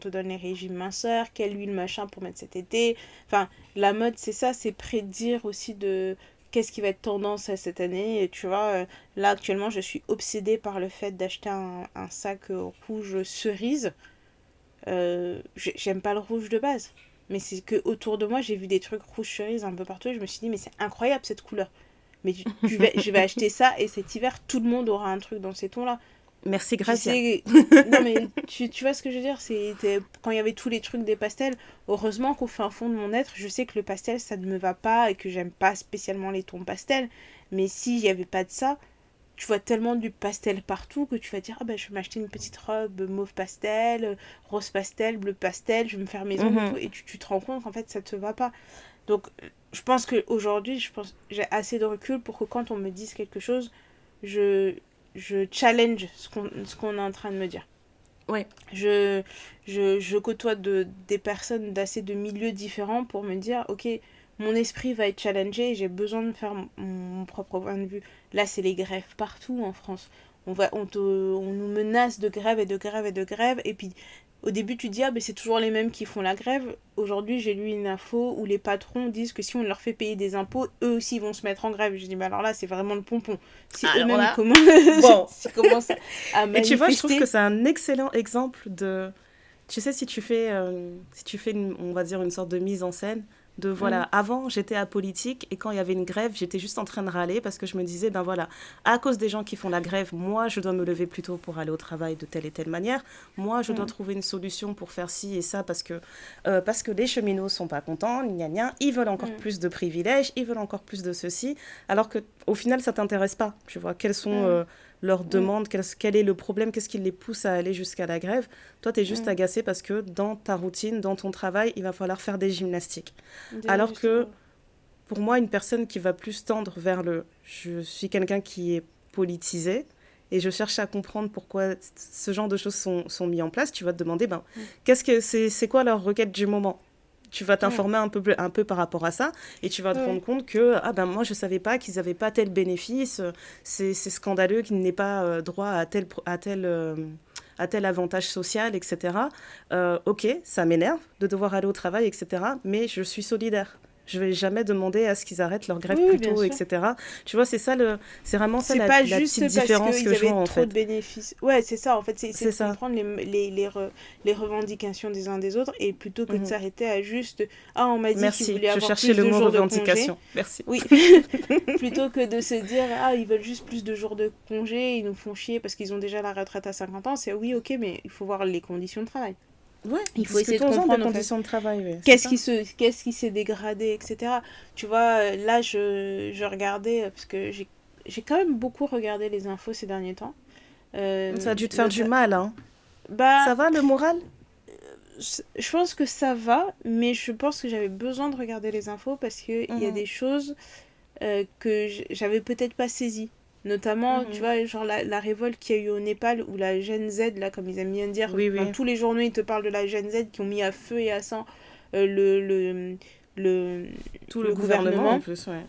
donne les régimes minceurs, quelle huile machin pour mettre cet été. Enfin, la mode, c'est ça, c'est prédire aussi de qu'est-ce qui va être tendance à cette année. Et tu vois, là actuellement, je suis obsédée par le fait d'acheter un sac rouge cerise. J'aime pas le rouge de base. Mais c'est que autour de moi, j'ai vu des trucs rouge cerise un peu partout et je me suis dit, mais c'est incroyable cette couleur. Mais je vais acheter ça et cet hiver, tout le monde aura un truc dans ces tons-là. Merci, Tu Grazia. sais, non mais tu vois ce que je veux dire, quand il y avait tous les trucs des pastels, heureusement qu'au fin fond de mon être, je sais que le pastel ça ne me va pas et que j'aime pas spécialement les tons pastel. Mais s'il n'y avait pas de ça, tu vois tellement du pastel partout que tu vas dire, ah ben je vais m'acheter une petite robe mauve pastel, rose pastel, bleu pastel, je vais me faire mes ongles et tout, Mhm. et tu te rends compte qu'en fait ça te va pas. Donc je pense qu'aujourd'hui, j'ai assez de recul pour que quand on me dise quelque chose, je, je challenge ce qu'on est en train de me dire. Ouais. Je, je côtoie des personnes d'assez de milieux différents pour me dire, ok, mon esprit va être challengé et j'ai besoin de faire mon propre point de vue. Là, c'est les grèves partout en France. On nous menace de grève et de grève et de grève. Et puis, au début, tu te dis, ah, ben c'est toujours les mêmes qui font la grève. Aujourd'hui, j'ai lu une info où les patrons disent que si on leur fait payer des impôts, eux aussi vont se mettre en grève. Je dis, mais alors là, c'est vraiment le pompon. Si Alors eux-mêmes, là, bon. s'ils commencent à Et tu vois, je trouve que manifester. c'est un excellent exemple de. Tu sais, si tu fais on va dire, une sorte de mise en scène, Voilà, avant, j'étais apolitique et quand il y avait une grève, j'étais juste en train de râler parce que je me disais, ben voilà, à cause des gens qui font la grève, moi, je dois me lever plus tôt pour aller au travail de telle et telle manière. Moi, je dois trouver une solution pour faire ci et ça parce que les cheminots sont pas contents, gna gna, ils veulent encore plus de privilèges, ils veulent encore plus de ceci, alors que au final, ça t'intéresse pas. Tu vois, quelles sont leurs demandes, quel est le problème, qu'est-ce qui les pousse à aller jusqu'à la grève. Toi, tu es juste agacé parce que dans ta routine, dans ton travail, il va falloir faire des gymnastiques. Alors que pour moi, une personne qui va plus tendre vers je suis quelqu'un qui est politisé et je cherche à comprendre pourquoi ce genre de choses sont mis en place, tu vas te demander, c'est quoi leur requête du moment? Tu vas t'informer un peu par rapport à ça et tu vas te rendre compte que moi je savais pas qu'ils avaient pas tel bénéfice, c'est scandaleux qu'ils n'aient pas droit à tel avantage social, etc. Ok, ça m'énerve de devoir aller au travail, etc. Mais je suis solidaire. Je vais jamais demander à ce qu'ils arrêtent leur grève plus tôt, etc. Tu vois, c'est vraiment ça la petite différence que je vois en fait. C'est pas juste parce qu'ils avaient trop de bénéfices. Ouais, c'est ça en fait, c'est de comprendre les revendications des uns des autres et plutôt que de s'arrêter à juste on m'a dit qu'ils voulaient avoir plus de jours de congé. Merci. Oui. Plutôt que de se dire ils veulent juste plus de jours de congé, ils nous font chier parce qu'ils ont déjà la retraite à 50 ans, c'est oui, OK, mais il faut voir les conditions de travail. Ouais, il faut essayer de comprendre les conditions de travail. Oui, qu'est-ce qui s'est dégradé, etc. Tu vois, là, je regardais, parce que j'ai quand même beaucoup regardé les infos ces derniers temps. Ça a dû te faire du mal, hein. Ça va, le moral? Je pense que ça va, mais je pense que j'avais besoin de regarder les infos parce qu'il y a des choses que j'avais peut-être pas saisies. Notamment, tu vois, genre la révolte qu'il y a eu au Népal, ou la Gen Z, là, comme ils aiment bien dire. Dans tous les journaux, ils te parlent de la Gen Z qui ont mis à feu et à sang le gouvernement. En plus, ouais.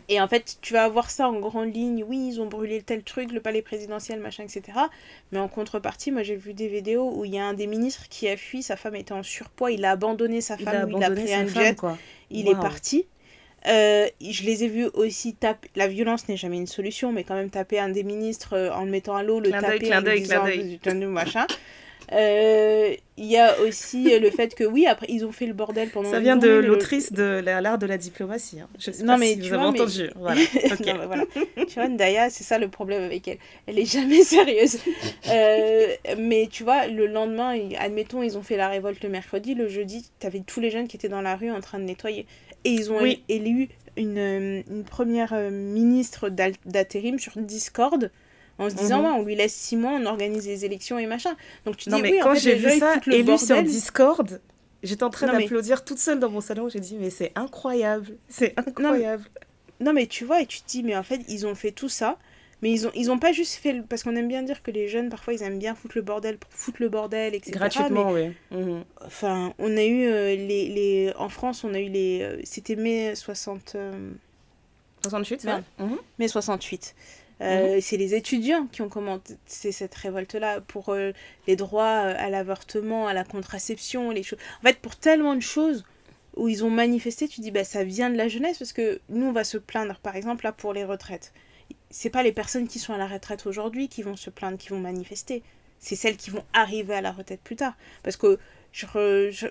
Et en fait, tu vas avoir ça en grande ligne. Oui, ils ont brûlé tel truc, le palais présidentiel, machin, etc. Mais en contrepartie, moi, j'ai vu des vidéos où il y a un des ministres qui a fui, sa femme était en surpoids, il a abandonné sa femme, il a pris un jet, il est parti. Je les ai vus aussi taper. La violence n'est jamais une solution, mais quand même taper un des ministres en le mettant à l'eau, le taper en disant machin. Il y a aussi le fait que oui, après ils ont fait le bordel pendant. Ça vient de l'autrice de l'art de la diplomatie. Hein. Je sais pas si vous avez entendu. Voilà. Okay. Non, voilà. Tu vois, Ndaya, c'est ça le problème avec elle. Elle est jamais sérieuse. Mais tu vois, le lendemain, admettons, ils ont fait la révolte le mercredi, le jeudi, t'avais tous les jeunes qui étaient dans la rue en train de nettoyer. Et ils ont élu une première ministre d'intérim sur Discord en se disant on lui laisse 6 mois, on organise les élections et machin. Donc tu dis mais quand j'ai vu ça élu sur Discord, j'étais en train d'applaudir toute seule dans mon salon, j'ai dit mais c'est incroyable, c'est incroyable. Non mais tu vois, et tu te dis mais en fait ils ont fait tout ça. Mais ils ont pas juste fait... Parce qu'on aime bien dire que les jeunes, parfois, ils aiment bien foutre le bordel pour foutre le bordel, etc. Gratuitement, oui. Enfin, on a eu en France, on a eu les... C'était mai 60... 68, mai 68. C'est les étudiants qui ont commencé cette révolte-là pour les droits à l'avortement, à la contraception, les choses... En fait, pour tellement de choses où ils ont manifesté, tu dis, ça vient de la jeunesse, parce que nous, on va se plaindre, par exemple, là, pour les retraites. C'est pas les personnes qui sont à la retraite aujourd'hui qui vont se plaindre, qui vont manifester. C'est celles qui vont arriver à la retraite plus tard. Parce que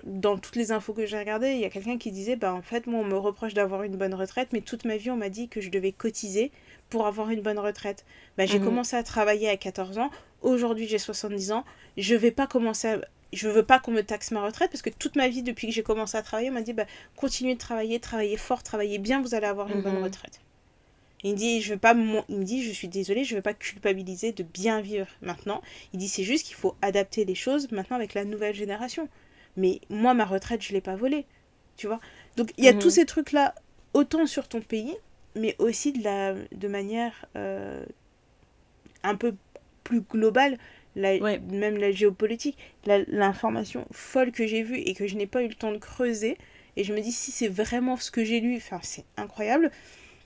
dans toutes les infos que j'ai regardées, il y a quelqu'un qui disait en fait, moi, on me reproche d'avoir une bonne retraite, mais toute ma vie, on m'a dit que je devais cotiser pour avoir une bonne retraite. J'ai commencé à travailler à 14 ans. Aujourd'hui, j'ai 70 ans. Je veux pas qu'on me taxe ma retraite parce que toute ma vie, depuis que j'ai commencé à travailler, on m'a dit continuez de travailler fort, travaillez bien, vous allez avoir une bonne retraite. Il me dit, je suis désolée, je ne veux pas culpabiliser de bien vivre maintenant. Il dit, c'est juste qu'il faut adapter les choses maintenant avec la nouvelle génération. Mais moi, ma retraite, je ne l'ai pas volée. Tu vois ? Donc, il y a tous ces trucs-là, autant sur ton pays, mais aussi de manière un peu plus globale, même la géopolitique, l'information folle que j'ai vue et que je n'ai pas eu le temps de creuser. Et je me dis, si c'est vraiment ce que j'ai lu, c'est incroyable.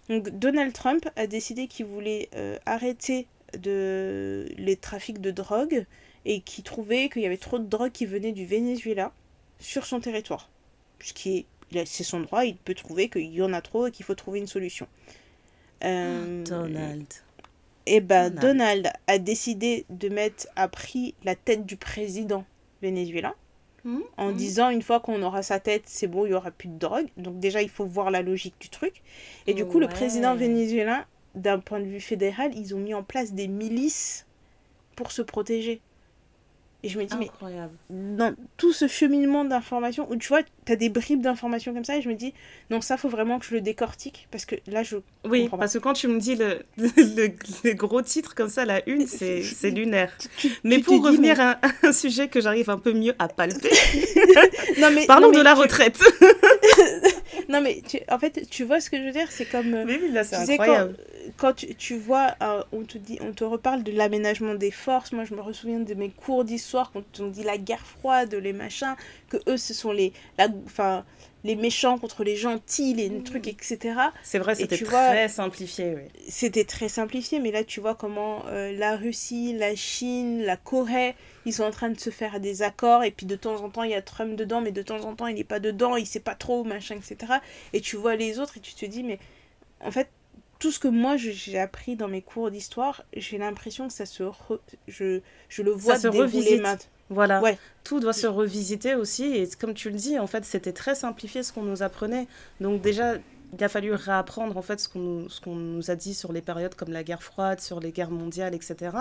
Donc Donald Trump a décidé qu'il voulait arrêter les trafics de drogue et qu'il trouvait qu'il y avait trop de drogue qui venait du Venezuela sur son territoire. C'est son droit, il peut trouver qu'il y en a trop et qu'il faut trouver une solution. Donald. Et Donald a décidé de mettre à prix la tête du président vénézuélien en disant une fois qu'on aura sa tête, c'est bon, il n'y aura plus de drogue. Donc déjà, il faut voir la logique du truc. Et du coup, le président Ouais. vénézuélien, d'un point de vue fédéral, ils ont mis en place des milices pour se protéger. Et je me dis, mais Incroyable. dans tout ce cheminement d'informations, où tu vois, tu as des bribes d'informations comme ça, et je me dis, non, ça, faut vraiment que je le décortique, parce que là, je Oui, comprends pas. parce que quand tu me dis le gros titre comme ça, la une, c'est lunaire. Mais Tu te pour dis, mais... revenir à un sujet que j'arrive un peu mieux à palper, non, parlons de mais la retraite. non, mais en fait, tu vois ce que je veux dire? C'est comme, Mais oui, là, c'est tu sais, quand, incroyable. quand tu vois, on te dit, on te reparle de l'aménagement des forces. Moi, je me souviens de mes cours d'histoire quand on dit la guerre froide, les machins, que eux, ce sont enfin, les méchants contre les gentils, les trucs, etc. C'est vrai, Et c'était tu vois, très simplifié, oui. c'était très simplifié, mais là, tu vois comment la Russie, la Chine, la Corée, ils sont en train de se faire des accords, et puis de temps en temps, il y a Trump dedans, mais de temps en temps, il n'est pas dedans, il sait pas trop, machin, etc. Et tu vois les autres, et tu te dis, mais en fait, tout ce que moi, j'ai appris dans mes cours d'histoire, j'ai l'impression que je le Ça vois se dérouler revisite. maintenant. Voilà, Ouais, tout doit se revisiter aussi. Et comme tu le dis, en fait, c'était très simplifié ce qu'on nous apprenait. Donc déjà, il a fallu réapprendre en fait ce qu'on nous a dit sur les périodes comme la guerre froide, sur les guerres mondiales, etc.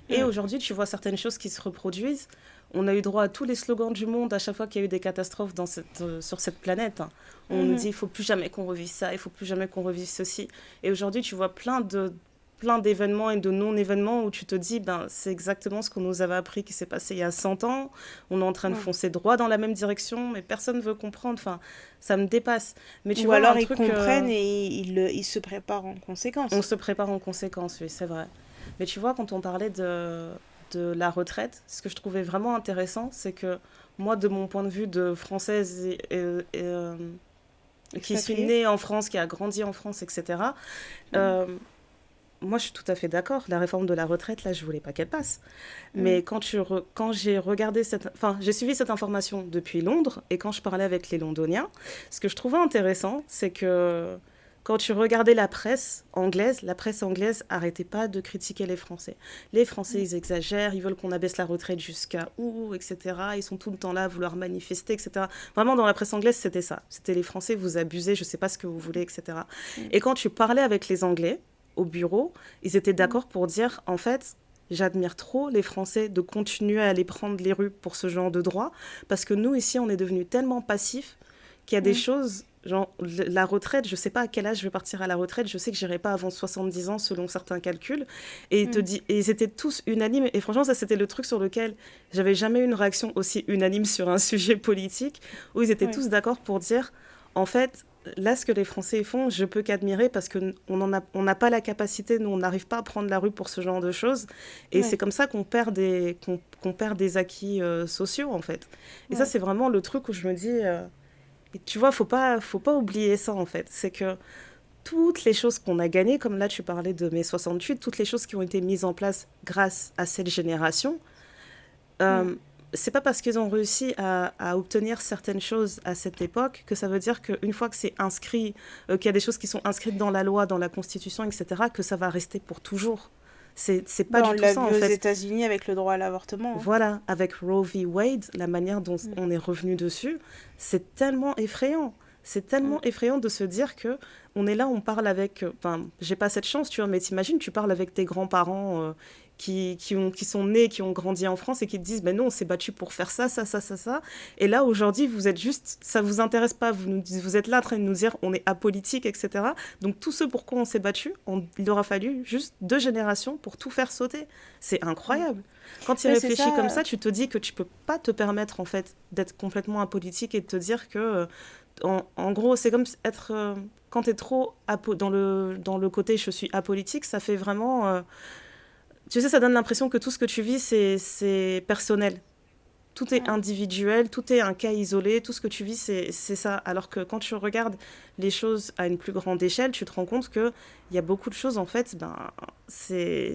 Et mm, aujourd'hui, tu vois certaines choses qui se reproduisent. On a eu droit à tous les slogans du monde à chaque fois qu'il y a eu des catastrophes sur cette planète, hein. On nous dit mhm, il faut plus jamais qu'on revive ça, il faut plus jamais qu'on revive ceci. Et aujourd'hui, tu vois plein d'événements et de non-événements où tu te dis, ben, c'est exactement ce qu'on nous avait appris qui s'est passé il y a 100 ans. On est en train de ouais. foncer droit dans la même direction, mais personne ne veut comprendre. Enfin, ça me dépasse. Mais tu Ou vois, alors un ils truc, comprennent et ils se préparent en on conséquence. se prépare en conséquence, oui, c'est vrai. Mais tu vois, quand on parlait de la retraite, ce que je trouvais vraiment intéressant, c'est que moi, de mon point de vue de française qui suis Expatriés. née en France, qui a grandi en France, etc., Mm, euh, moi, je suis tout à fait d'accord. La réforme de la retraite, là, je voulais pas qu'elle passe. mm, Mais quand j'ai regardé enfin, j'ai suivi cette information depuis Londres et quand je parlais avec les Londoniens, ce que je trouvais intéressant, c'est que quand tu regardais la presse anglaise arrêtait pas de critiquer les Français. Les Français, mm, ils exagèrent, ils veulent qu'on abaisse la retraite jusqu'à où, etc. Ils sont tout le temps là à vouloir manifester, etc. Vraiment, dans la presse anglaise, c'était ça. C'était les Français, vous abusez, je sais pas ce que vous voulez, etc. mm, Et quand tu parlais avec les Anglais, au bureau, ils étaient mm, d'accord pour dire, en fait, j'admire trop les Français de continuer à aller prendre les rues pour ce genre de droit, parce que nous, ici, on est devenus tellement passifs qu'il y a des mm, choses, genre la retraite, je sais pas à quel âge je vais partir à la retraite, je sais que j'irai pas avant 70 ans selon certains calculs, mm. et ils étaient tous unanimes, et franchement, ça c'était le truc sur lequel j'avais jamais eu une réaction aussi unanime sur un sujet politique, où ils étaient Ouais, tous d'accord pour dire, en fait, là, ce que les Français font, je peux qu'admirer parce qu'on on n'a pas la capacité, nous, on n'arrive pas à prendre la rue pour ce genre de choses. Et c'est ouais, comme ça qu'on perd des acquis sociaux, en fait. Et ça, ouais. c'est vraiment le truc où je me dis, et tu vois, faut pas oublier ça, en fait. C'est que toutes les choses qu'on a gagnées, comme là, tu parlais de mai 68, toutes les choses qui ont été mises en place grâce à cette génération, Mm, euh, c'est pas parce qu'ils ont réussi à obtenir certaines choses à cette époque que ça veut dire qu'une fois que c'est inscrit, qu'il y a des choses qui sont inscrites dans la loi, dans la Constitution, etc., que ça va rester pour toujours. C'est pas bah, on du tout l'a ça, vu en aux fait. États-Unis avec le droit à l'avortement, hein. Voilà, avec Roe v. Wade, la manière dont Mm, on est revenu dessus, c'est tellement effrayant. C'est mm, tellement effrayant de se dire que on est là, on parle avec. Enfin, j'ai pas cette chance, tu vois, mais t'imagines, tu parles avec tes grands-parents qui sont nés, qui ont grandi en France et qui te disent, ben non, on s'est battu pour faire ça, ça, ça, ça, ça. Et là, aujourd'hui, vous êtes juste, ça vous intéresse pas, vous êtes là en train de nous dire, on est apolitique, etc. Donc, tout ce pour quoi on s'est battu, il aura fallu juste 2 générations pour tout faire sauter. C'est mm. incroyable. Quand tu y Ouais, c'est réfléchis comme ça. ça, tu te dis que tu peux pas te permettre, en fait, d'être complètement apolitique et de te dire que, en gros, c'est comme être, quand tu es trop dans le côté je suis apolitique, ça fait vraiment, tu sais, ça donne l'impression que tout ce que tu vis, c'est personnel. Tout est Mm, individuel, tout est un cas isolé, tout ce que tu vis, c'est ça. Alors que quand tu regardes les choses à une plus grande échelle, tu te rends compte qu'il y a beaucoup de choses, en fait, ben, c'est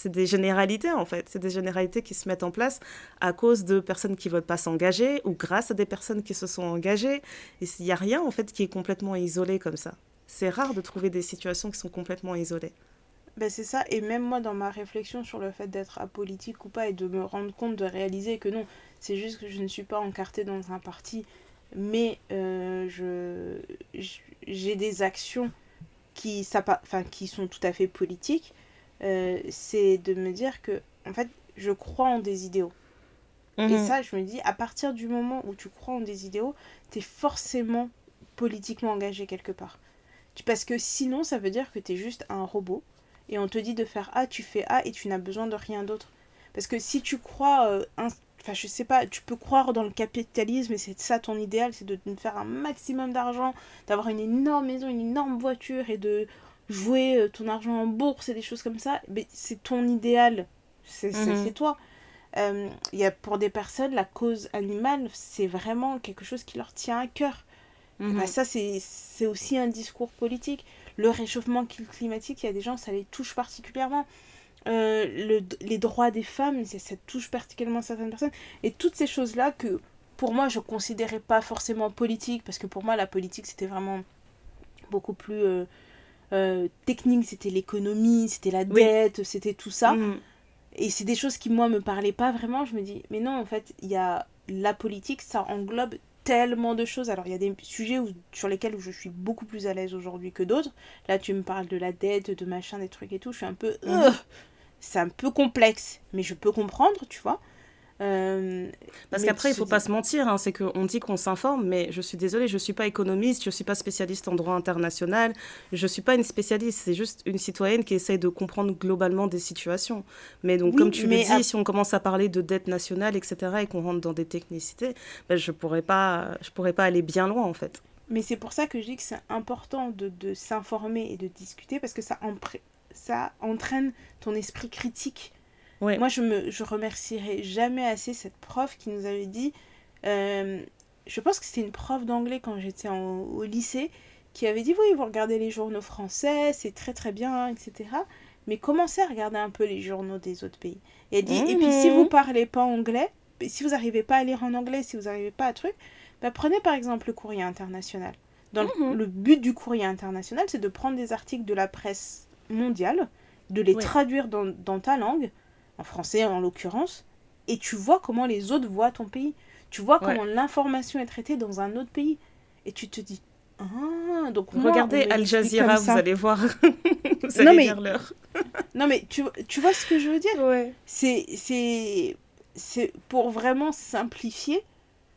des généralités, en fait. C'est des généralités qui se mettent en place à cause de personnes qui ne veulent pas s'engager ou grâce à des personnes qui se sont engagées. Et il n'y a rien, en fait, qui est complètement isolé comme ça. C'est rare de trouver des situations qui sont complètement isolées. ben c'est ça, et même moi dans ma réflexion sur le fait d'être apolitique ou pas et de me rendre compte, de réaliser que non, C'est juste que je ne suis pas encartée dans un parti, mais j'ai des actions qui sont tout à fait politiques. C'est de me dire que, en fait, je crois en des idéaux. Et Mhm. ça, je me dis, à partir du moment où tu crois en des idéaux, t'es forcément politiquement engagé quelque part. Parce que sinon, ça veut dire que t'es juste un robot. Et on te dit de faire A, tu fais A et tu n'as besoin de rien d'autre. Parce que si tu crois, enfin je sais pas, tu peux croire dans le capitalisme et c'est ça ton idéal, c'est de faire un maximum d'argent, d'avoir une énorme maison, une énorme voiture et de jouer ton argent en bourse et des choses comme ça. Mais c'est ton idéal, c'est Mhm. toi. Y a, pour des personnes, la cause animale, c'est vraiment quelque chose qui leur tient à cœur. Et bah Mhm. ça, c'est aussi un discours politique. Le réchauffement climatique, il y a des gens, ça les touche particulièrement. Les droits des femmes, ça touche particulièrement certaines personnes. Et toutes ces choses-là que, pour moi, je ne considérais pas forcément politique, parce que pour moi, la politique, c'était vraiment beaucoup plus technique. C'était l'économie, c'était la Oui. dette, c'était tout ça. Mhm. Et c'est des choses qui, moi, me parlaient pas vraiment. Je me dis, mais non, en fait, il y a la politique, ça englobe tellement de choses. Alors, il y a des sujets sur lesquels je suis beaucoup plus à l'aise aujourd'hui que d'autres. Là, tu me parles de la dette, de machin, des trucs et tout. Je suis un peu... Mhm. c'est un peu complexe, mais je peux comprendre, tu vois. Parce Mais de qu'après, il se faut pas dire... se mentir, hein, c'est qu'on dit qu'on s'informe, mais je suis désolée, je suis pas économiste, je suis pas spécialiste en droit international, je suis pas une spécialiste, c'est juste une citoyenne qui essaye de comprendre globalement des situations. Mais donc, comme Oui, tu le mais, dis, si on commence à parler de dette nationale, etc., et qu'on rentre dans des technicités, ben, je pourrais pas aller bien loin, en fait. mais c'est pour ça que je dis que c'est important de s'informer et de discuter, parce que ça entraîne ton esprit critique. Ouais. Moi, je remercierai jamais assez cette prof qui nous avait dit... euh, je pense que c'était une prof d'anglais quand j'étais au lycée, qui avait dit, oui, vous regardez les journaux français, c'est très très bien, etc. Mais commencez à regarder un peu les journaux des autres pays. Et elle dit, et puis si vous Mhm. parlez pas anglais, si vous n'arrivez pas à lire en anglais, si vous n'arrivez pas à truc, bah prenez par exemple le courrier international. Mhm. Le but du courrier international, c'est de prendre des articles de la presse mondiale, de les Ouais. traduire dans ta langue, en français en l'occurrence, et tu vois comment les autres voient ton pays. Tu vois Ouais. comment l'information est traitée dans un autre pays. Et tu te dis, ah, donc moi, on Regardez me Al l'explique comme Jazeera, vous ça. allez voir. Vous Non allez mais, lire l'heure. non mais tu vois ce que je veux dire. Ouais. C'est, c'est, c'est pour vraiment simplifier.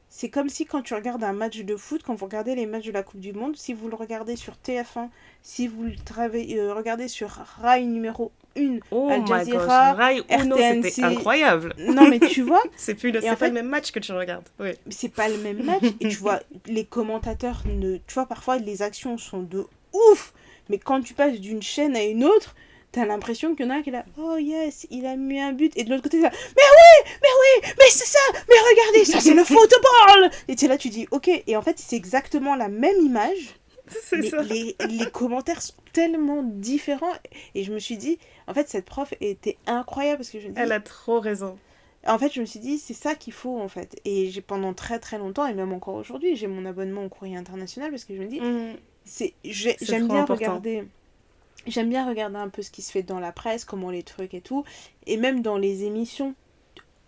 C'est comme si quand tu regardes un match de foot, quand vous regardez les matchs de la Coupe du Monde, si vous le regardez sur TF1, si vous le regardez sur Rai numéro 1, Oh Al my gosh, Jazeera, Rai Uno, c'était RTNC, incroyable. non mais tu vois, et C'est en pas le fait, même match que tu regardes. Oui. c'est pas le même match, et tu vois, les commentateurs, tu vois, parfois les actions sont de ouf, mais quand tu passes d'une chaîne à une autre, t'as l'impression qu'il y en a un qui est là, oh yes, il a mis un but, et de l'autre côté, là, mais c'est ça, mais regardez, ça c'est le football. Et tu es là, tu dis, ok, et en fait c'est exactement la même image, C'est mais ça. les commentaires sont tellement différents, et je me suis dit, en fait cette prof était incroyable, parce que je me Elle dis, a trop raison. en fait je me suis dit, c'est ça qu'il faut en fait, et j'ai pendant très très longtemps, et même encore aujourd'hui, j'ai mon abonnement au courrier international, parce que je me dis, Mhm. C'est j'aime trop bien important. regarder... J'aime bien regarder un peu ce qui se fait dans la presse, comment les trucs et tout, et même dans les émissions.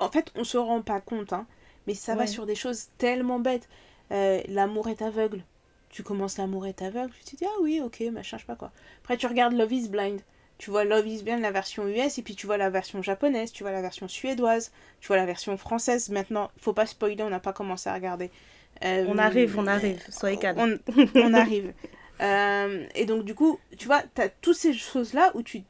En fait, on se rend pas compte, hein, mais ça va Ouais. sur des choses tellement bêtes. L'amour est aveugle. Tu commences l'amour est aveugle, tu te dis ah oui, ok, machin, je sais pas quoi. Après, tu regardes Love is Blind. Tu vois Love is Blind, la version US, et puis tu vois la version japonaise, tu vois la version suédoise, tu vois la version française. Maintenant, faut pas spoiler, on n'a pas commencé à regarder. On Euh, arrive. Soyez calme. on, on arrive. Et donc, du coup, tu vois, t'as toutes ces choses-là où tu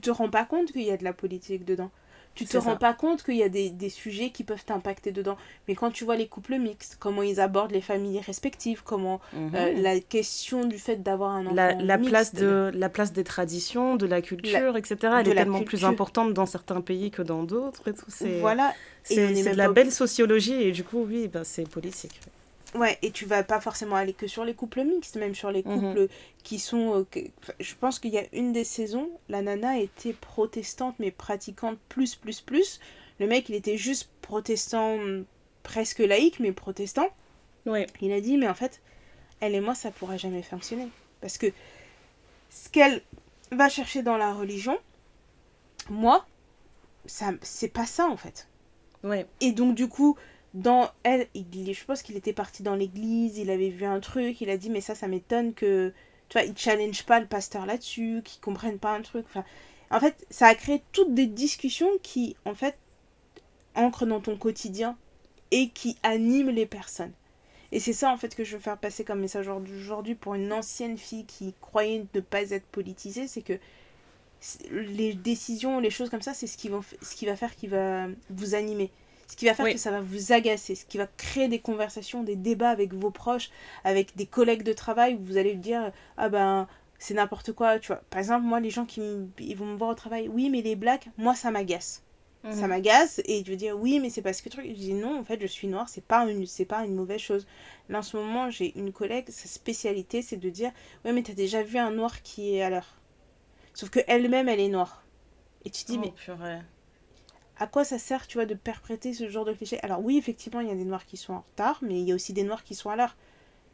te rends pas compte qu'il y a de la politique dedans. Tu te C'est rends ça. pas compte qu'il y a des sujets qui peuvent t'impacter dedans. Mais quand tu vois les couples mixtes, comment ils abordent les familles respectives, comment Mhm. la question du fait d'avoir un enfant mixte, La place des traditions, de la la, culture, etc., elle de est la tellement plus culture. importante dans certains pays que dans d'autres et tout. Voilà. Et on n'est C'est de même la pas... belle sociologie et du coup, oui, ben, c'est politique. Ouais, et tu vas pas forcément aller que sur les couples mixtes, même sur les Mhm. couples qui sont... enfin, je pense qu'il y a une des saisons, la nana était protestante, mais pratiquante plus, plus, plus. Le mec, il était juste protestant, presque laïque, mais protestant. Ouais. Il a dit, mais en fait, elle et moi, ça pourra jamais fonctionner. Parce que ce qu'elle va chercher dans la religion, moi, ça, c'est pas ça, en fait. Ouais. Et donc, du coup, je pense qu'il était parti dans l'église, il avait vu un truc, il a dit mais ça m'étonne que, tu vois, il challenge pas le pasteur là-dessus, qu'il comprenne pas un truc. Enfin, en fait, ça a créé toutes des discussions qui, en fait, ancrent dans ton quotidien et qui animent les personnes. Et c'est ça, en fait, que je veux faire passer comme message aujourd'hui pour une ancienne fille qui croyait ne pas être politisée, c'est que les décisions, les choses comme ça, c'est ce qui va faire qui va vous animer. Ce qui va faire que Oui, ça va vous agacer, ce qui va créer des conversations, des débats avec vos proches, avec des collègues de travail où vous allez dire ah ben c'est n'importe quoi, tu vois. Par exemple, moi les gens ils vont me voir au travail, oui mais les blacks, moi ça m'agace. Ça mhm. m'agace et je veux dire oui mais c'est parce que truc, je dis non en fait je suis noire, c'est pas une mauvaise chose. Là en ce moment, j'ai une collègue, sa spécialité c'est de dire ouais mais t'as déjà vu un noir qui est à l'heure. Sauf que elle-même elle est noire. Et tu te dis Oh mais purée. à quoi ça sert, tu vois, de perpréter ce genre de cliché? Alors oui, effectivement, il y a des noirs qui sont en retard, mais il y a aussi des noirs qui sont à l'heure.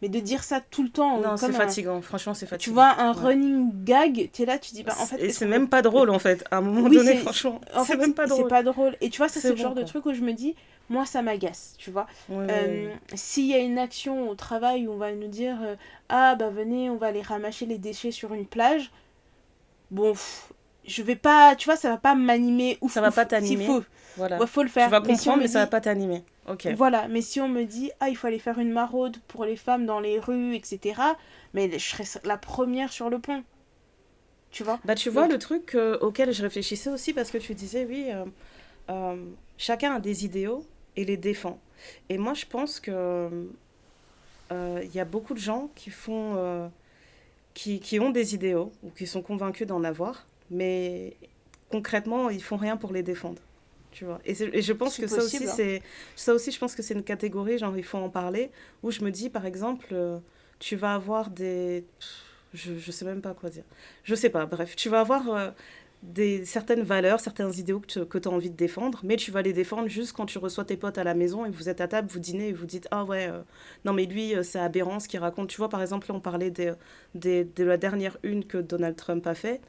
Mais de dire ça tout le temps, Non, c'est comme un, fatigant. Franchement, c'est tu fatigant. vois, un Ouais. running gag, tu es là, tu dis, bah en fait, Et est-ce c'est qu'on peut... même pas drôle, en fait. À un moment Oui, donné, franchement, en c'est même fait, pas c'est drôle. pas drôle. Et tu vois, ça, c'est C'est le bon, genre de quoi. truc où je me dis, moi, ça m'agace, tu vois. Oui, oui, oui. S'il y a une action au travail où on va nous dire, ah, bah venez, on va aller ramasser les déchets sur une plage, bon, je vais pas, tu vois, ça va pas m'animer Ça ouf va pas ouf. S'il t'animer. faut, Voilà. ouais, faut le Tu faire. vas Mais si on comprendre, me mais ça va dit, pas t'animer. Ok. voilà, mais si on me dit, ah, il faut aller faire une maraude pour les femmes dans les rues, etc., mais je serais la première sur le pont, tu vois. Bah, tu vois, Donc, le truc auquel je réfléchissais aussi, parce que tu disais, oui, chacun a des idéaux et les défend. Et moi, je pense que il y a beaucoup de gens qui font, qui ont des idéaux ou qui sont convaincus d'en avoir, mais concrètement, ils font rien pour les défendre. Tu vois. Et je pense c'est que possible, hein. ça aussi, je pense que c'est une catégorie, genre, il faut en parler, où je me dis, par exemple, tu vas avoir je sais même pas quoi dire. Je sais pas, bref, tu vas avoir certaines valeurs, certains idéaux que tu as envie de défendre, mais tu vas les défendre juste quand tu reçois tes potes à la maison et vous êtes à table, vous dînez et vous dites ah ouais, non mais lui c'est aberrant ce qu'il raconte. Tu vois, par exemple, là on parlait de la dernière une que Donald Trump a fait.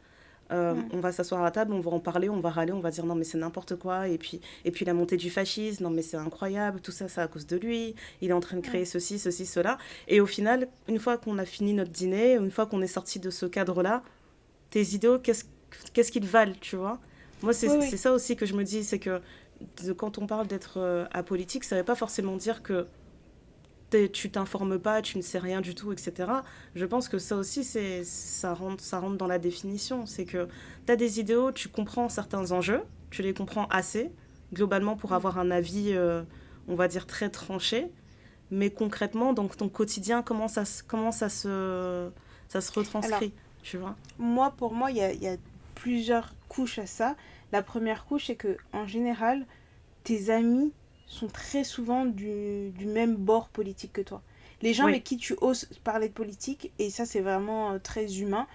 Mm, On va s'asseoir à table, on va en parler, on va râler, on va dire non mais c'est n'importe quoi, et puis la montée du fascisme, non mais c'est incroyable, tout ça c'est à cause de lui, il est en train de mm. créer ceci, ceci, cela. Et au final, une fois qu'on a fini notre dîner, une fois qu'on est sorti de ce cadre-là, tes idéaux, qu'est-ce qu'ils valent, tu vois. Moi, Oui, c'est oui. ça aussi que je me dis, c'est que quand on parle d'être apolitique, ça ne veut pas forcément dire que tu t'informes pas, tu ne sais rien du tout, etc. Je pense que ça aussi, ça rentre dans la définition. C'est que tu as des idéaux, tu comprends certains enjeux, tu les comprends assez, globalement, pour Mm. avoir un avis, on va dire, très tranché. Mais concrètement, donc ton quotidien, ça se Alors, retranscrit, tu vois. pour moi, il y a plusieurs couches à ça. La première couche, c'est que, en général, tes amis sont très souvent du même bord politique que toi. Les gens Oui, avec qui tu oses parler de politique, et ça c'est vraiment très humain,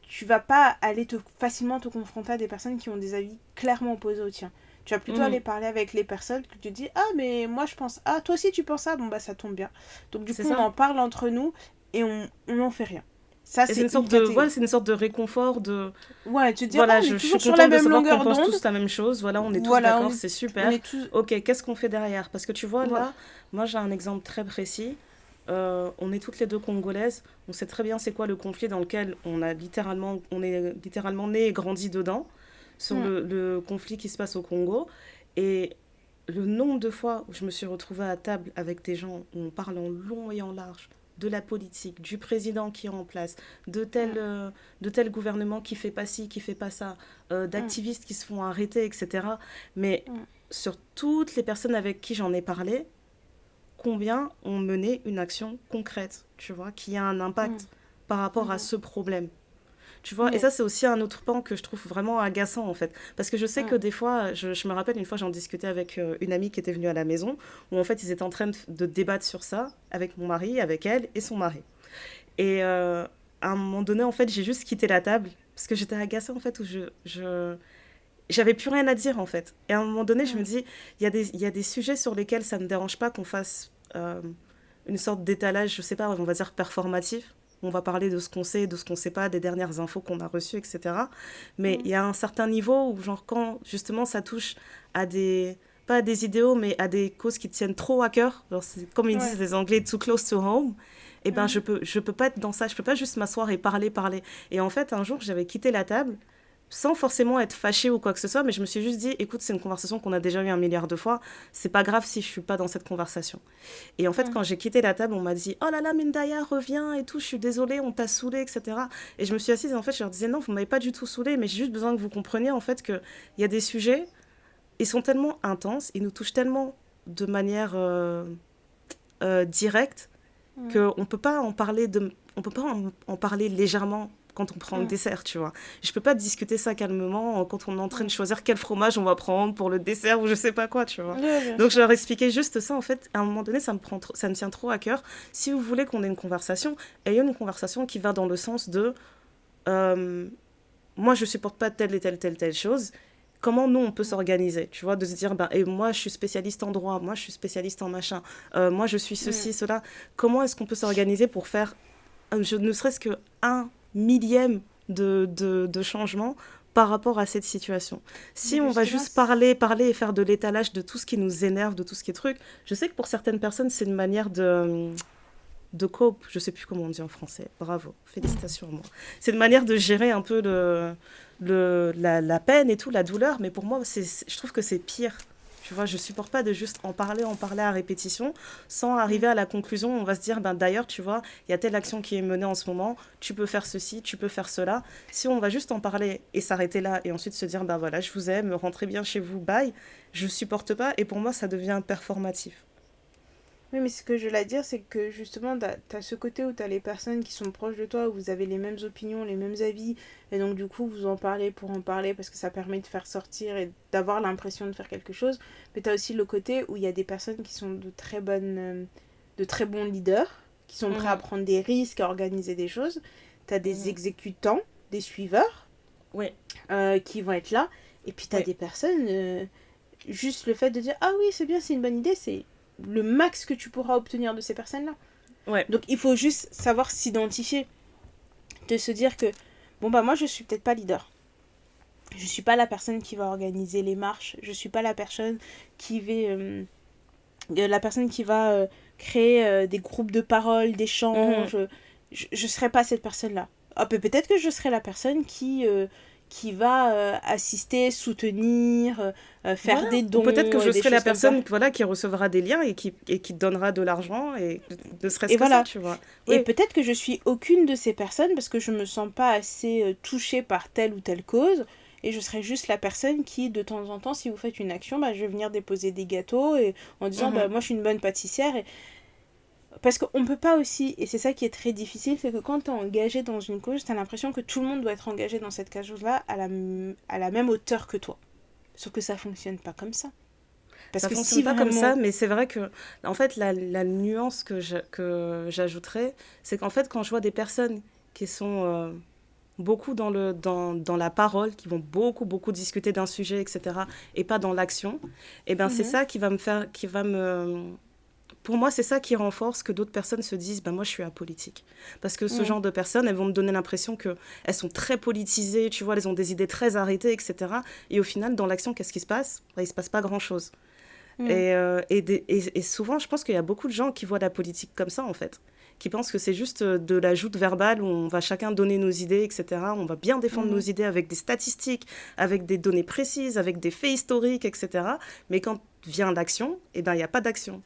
tu vas pas aller facilement te confronter à des personnes qui ont des avis clairement opposés aux tiens. Tu vas plutôt aller mhm, parler avec les personnes que tu dis ah mais moi je pense ah toi aussi tu penses ça bon bah ça tombe bien. Donc du c'est coup on ça. en parle entre nous et on n'en fait rien. Ça Et c'est c'est une une sorte de, catégorie. ouais, c'est une sorte de réconfort de, Ouais, tu te dis ah voilà, on est je suis toujours sur la contente de même savoir qu'on longueur pense d'onde. tous la même chose, voilà, on est tous Voilà, d'accord, c'est on super. est tous Ok, qu'est-ce qu'on fait derrière? Parce que tu vois, voilà. là, moi j'ai un exemple très précis. On est toutes les deux congolaises, on sait très bien c'est quoi le conflit dans lequel on est littéralement né et grandi dedans, sur Mm, le conflit qui se passe au Congo. Et le nombre de fois où je me suis retrouvée à table avec des gens où on parle en long et en large de la politique, du président qui est en place, mm, de tel gouvernement qui fait pas ci, qui fait pas ça, mm, d'activistes qui se font arrêter, etc. Mais mm, sur toutes les personnes avec qui j'en ai parlé, combien ont mené une action concrète, tu vois, qui a un mm, impact par rapport à mhm. ce problème. Tu vois, et ça, c'est Yes. aussi un autre pan que je trouve vraiment agaçant, en fait. Parce que je sais que Mm, des fois, je me rappelle une fois, j'en discutais avec une amie qui était venue à la maison, où en fait, ils étaient en train de débattre sur ça, avec mon mari, avec elle et son mari. Et à un moment donné, en fait, j'ai juste quitté la table, parce que j'étais agacée, en fait, où j'avais plus rien à dire, en fait. Et à un moment donné, je me mm, dis, il y a des sujets sur lesquels ça ne me dérange pas qu'on fasse une sorte d'étalage, je sais pas, on va dire performatif. On va parler de ce qu'on sait, de ce qu'on sait pas, des dernières infos qu'on a reçues, etc. Mais mm, il y a un certain niveau où, genre, quand justement ça touche à pas à des idéaux, mais à des causes qui te tiennent trop à cœur, genre, comme ils Ouais. disent les Anglais, too close to home, et ben Mhm. je peux pas être dans ça, je peux pas juste m'asseoir et parler, parler. Et en fait, un jour, j'avais quitté la table, sans forcément être fâchée ou quoi que ce soit, mais je me suis juste dit, écoute, c'est une conversation qu'on a déjà eu un milliard de fois, c'est pas grave si je suis pas dans cette conversation. Et en fait, Mhm. quand j'ai quitté la table, on m'a dit, oh là là, Mindaya, reviens et tout, je suis désolée, on t'a saoulé, etc. Et je me suis assise et en fait, je leur disais, non, vous m'avez pas du tout saoulé, mais j'ai juste besoin que vous compreniez en fait qu'il y a des sujets, ils sont tellement intenses, ils nous touchent tellement de manière directe Mhm. qu'on peut pas en parler on peut pas en parler légèrement quand on prend le Mhm. dessert, tu vois. Je peux pas discuter ça calmement quand on est en train de Mhm. choisir quel fromage on va prendre pour le dessert ou je sais pas quoi, tu vois. Ouais, bien Donc je sûr. leur expliquais juste ça, en fait, à un moment donné, ça me tient trop à cœur. Si vous voulez qu'on ait une conversation, ayons une conversation qui va dans le sens de euh, moi je supporte pas telle et telle chose. Comment nous on peut s'organiser, tu vois, de se dire ben et moi je suis spécialiste en droit, moi je suis spécialiste en machin, moi je suis Mhm. ceci cela. Comment est-ce qu'on peut s'organiser pour faire ne serait-ce que un millième de changement par rapport à cette situation. Mais Si on va justement, juste parler, parler et faire de l'étalage de tout ce qui nous énerve, de tout ce qui est truc, je sais que pour certaines personnes, c'est une manière de cope, je sais plus comment on dit en français. Bravo, félicitations à moi. C'est une manière de gérer un peu la peine et tout, la douleur, mais pour moi, je trouve que c'est pire. Tu vois, je supporte pas de juste en parler à répétition, sans Mhm. arriver à la conclusion. On va se dire, ben d'ailleurs, tu vois, il y a telle action qui est menée en ce moment, tu peux faire ceci, tu peux faire cela. Si on va juste en parler et s'arrêter là, et ensuite se dire, ben voilà, je vous aime, rentrez bien chez vous, bye, je supporte pas, et pour moi, ça devient performatif. Oui, mais ce que je voulais dire, c'est que justement, t'as ce côté où t'as les personnes qui sont proches de toi, où vous avez les mêmes opinions, les mêmes avis, et donc du coup, vous en parlez pour en parler parce que ça permet de faire sortir et d'avoir l'impression de faire quelque chose. Mais t'as aussi le côté où il y a des personnes qui sont de très bons leaders, qui sont prêts à Mhm, prendre des risques, à organiser des choses. T'as des mhm. exécutants, des suiveurs, Oui, qui vont être là. Et puis t'as oui, des personnes, juste le fait de dire ah oui, c'est bien, c'est une bonne idée, c'est le max que tu pourras obtenir de ces personnes-là. ouais. Donc il faut juste savoir s'identifier, de se dire que bon bah moi je suis peut-être pas leader. Je suis pas la personne qui va organiser les marches, je suis pas la personne qui va créer des groupes de parole, Mhm. d'échanges. Je serai pas cette personne-là. Ah, peut-être que je serai la personne qui va assister, soutenir, faire Voilà. des Ou peut-être que dons, je des serai la choses comme ça. personne voilà, qui recevra des liens et qui donnera de l'argent, et ne serait-ce Et que ça, voilà. tu vois. Et Oui, peut-être que je suis aucune de ces personnes parce que je me sens pas assez touchée par telle ou telle cause. Et je serai juste la personne qui, de temps en temps, si vous faites une action, bah, je vais venir déposer des gâteaux et en disant bah, mhm. moi je suis une bonne pâtissière. Parce qu'on peut pas aussi, et c'est ça qui est très difficile, c'est que quand tu es engagé dans une cause, tu as l'impression que tout le monde doit être engagé dans cette cause-là à la même hauteur que toi. Sauf que ça fonctionne pas comme ça. Parce Ça que fonctionne si pas comme ça, vraiment. mais c'est vrai que, en fait, la nuance que j'ajouterais, c'est qu'en fait, quand je vois des personnes qui sont beaucoup dans la parole, qui vont beaucoup discuter d'un sujet, etc., et pas dans l'action, et ben c'est Mhm, ça qui va me, pour moi, c'est ça qui renforce que d'autres personnes se disent ben moi je suis apolitique. Parce que ce mhm, genre de personnes, elles vont me donner l'impression qu'elles sont très politisées, tu vois, elles ont des idées très arrêtées, etc. Et au final, dans l'action, qu'est-ce qui se passe? Ben, il se passe pas grand-chose. mhm, Et souvent, je pense qu'il y a beaucoup de gens qui voient la politique comme ça, en fait. Qui pensent que c'est juste de la joute verbale où on va chacun donner nos idées, etc. On va bien défendre nos mhm, idées avec des statistiques, avec des données précises, avec des faits historiques, etc. Mais quand vient l'action, eh ben, il n'y a pas d'action.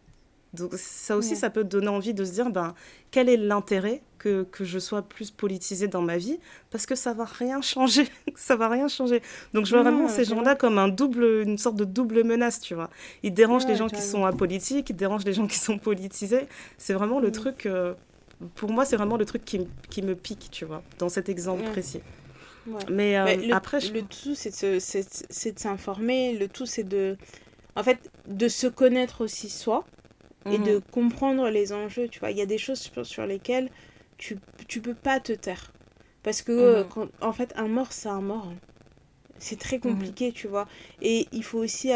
Donc ça aussi, mhm. ça peut donner envie de se dire, ben, quel est l'intérêt que je sois plus politisée dans ma vie? Parce que ça va rien changer, ça va rien changer. Donc je vois vraiment Non, ces vraiment. gens-là comme une sorte de double menace, tu vois. Ils dérangent les Ouais, gens tu as qui raison. sont apolitiques, ils dérangent les gens qui sont politisés. C'est vraiment le Mhm, truc, pour moi, c'est vraiment le truc qui me pique, tu vois, dans cet exemple ouais, précis. ouais. Mais Mais après, le tout, c'est de s'informer. Le tout, c'est de. En fait, de se connaître aussi soi et de Mhm, comprendre les enjeux. Tu vois, il y a des choses sur lesquelles tu, tu peux pas te taire. Parce que, mhm, en fait, un mort, c'est un mort. C'est très mhm. compliqué, tu vois. Et il faut aussi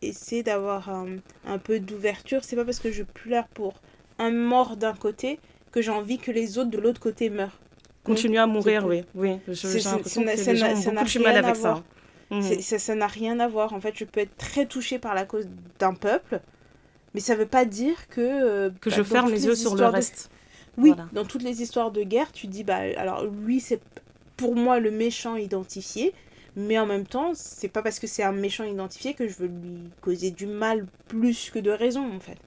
essayer d'avoir un peu d'ouverture. C'est pas parce que je pleure pour un mort d'un côté que j'ai envie que les autres de l'autre côté meurent. Non, Continuer à c'est mourir, plus. oui, oui. J'ai l'impression que Ça les gens ont ça beaucoup n'a du mal rien à avec ça, voir. hein. Mhm. Ça n'a rien à voir. En fait, je peux être très touchée par la cause d'un peuple, mais ça veut pas dire que Que je dans ferme toutes les yeux les sur le histoires de... reste. Oui, Voilà. dans toutes les histoires de guerre, tu dis, bah, alors lui, c'est pour moi le méchant identifié, mais en même temps, c'est pas parce que c'est un méchant identifié que je veux lui causer du mal plus que de raison, en fait.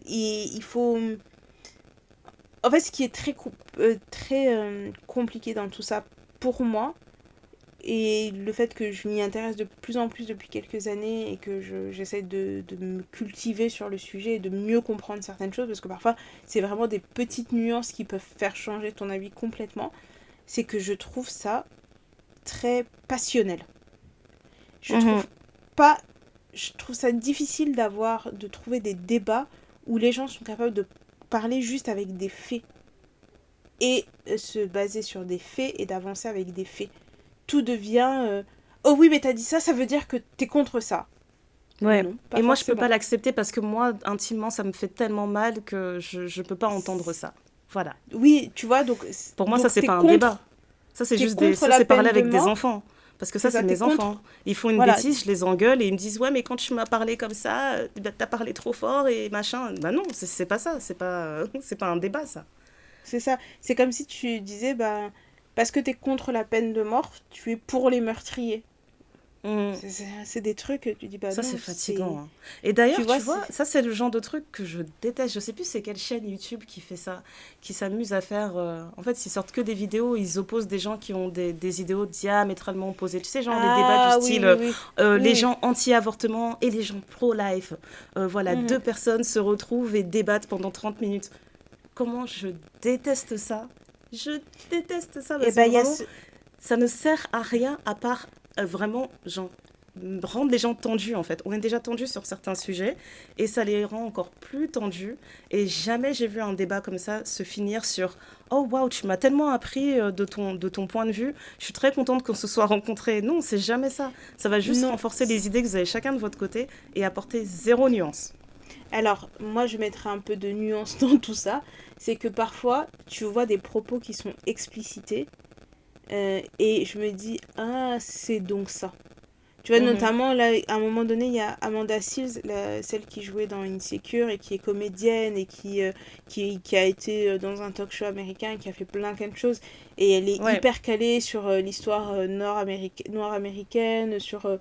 Et il faut... En fait, ce qui est très compliqué dans tout ça, pour moi, et le fait que je m'y intéresse de plus en plus depuis quelques années et que j'essaie de me cultiver sur le sujet et de mieux comprendre certaines choses, parce que parfois, c'est vraiment des petites nuances qui peuvent faire changer ton avis complètement, c'est que je trouve ça très passionnel. Je Mhm. trouve pas... Je trouve ça difficile de trouver des débats où les gens sont capables de parler juste avec des faits et se baser sur des faits et d'avancer avec des faits. Tout devient oh oui, mais t'as dit ça, ça veut dire que t'es contre ça. Ouais. Non, pas Et moi, je peux pas forcément. l'accepter parce que moi, intimement, ça me fait tellement mal que je peux pas entendre ça. Voilà. Oui, tu vois, Pour moi, ça, donc c'est pas un débat. Ça, c'est t'es juste des... contre Ça, la c'est parler peine de avec des mort. enfants. Parce que C'est ça, c'est ça, t'es mes enfants. contre. Ils font une Voilà, bêtise, je les engueule et ils me disent, ouais, mais quand tu m'as parlé comme ça, bah, t'as parlé trop fort et machin. Bah non, c'est pas ça. C'est pas, c'est pas un débat, ça. c'est ça. C'est comme si tu disais, bah, parce que t'es contre la peine de mort, tu es pour les meurtriers. Mhm. C'est des trucs que tu dis, bah Ça, c'est non, fatigant, c'est... hein. Et Tu d'ailleurs, vois, tu c'est... vois, ça, c'est le genre de truc que je déteste. Je sais plus c'est quelle chaîne YouTube qui fait ça, qui s'amuse à faire. En fait, ils sortent que des vidéos, ils opposent des gens qui ont des idéaux diamétralement opposés. Tu sais, genre les débats du Ah oui, style oui, oui. Oui, les oui. gens anti-avortement et les gens pro-life. Voilà, Mhm. deux personnes se retrouvent et débattent pendant 30 minutes. Comment je déteste ça. Je déteste ça Et parce que bah, il y a vraiment, ce... ça ne sert à rien à part vraiment, genre, rendre les gens tendus en fait. On est déjà tendus sur certains sujets et ça les rend encore plus tendus. Et jamais j'ai vu un débat comme ça se finir sur oh waouh, tu m'as tellement appris de ton point de vue. Je suis très contente qu'on se soit rencontrés. Non, c'est jamais ça. Ça va juste Non. renforcer les idées que vous avez chacun de votre côté et apporter zéro nuance. Alors, moi, je mettrai un peu de nuance dans tout ça. C'est que parfois, tu vois des propos qui sont explicités et je me dis, ah, c'est donc ça. Tu vois, Mhm. notamment, là, à un moment donné, il y a Amanda Seales, celle qui jouait dans Insecure et qui est comédienne et qui a été dans un talk show américain et qui a fait plein de choses. Et elle est Ouais. hyper calée sur l'histoire noire américaine, sur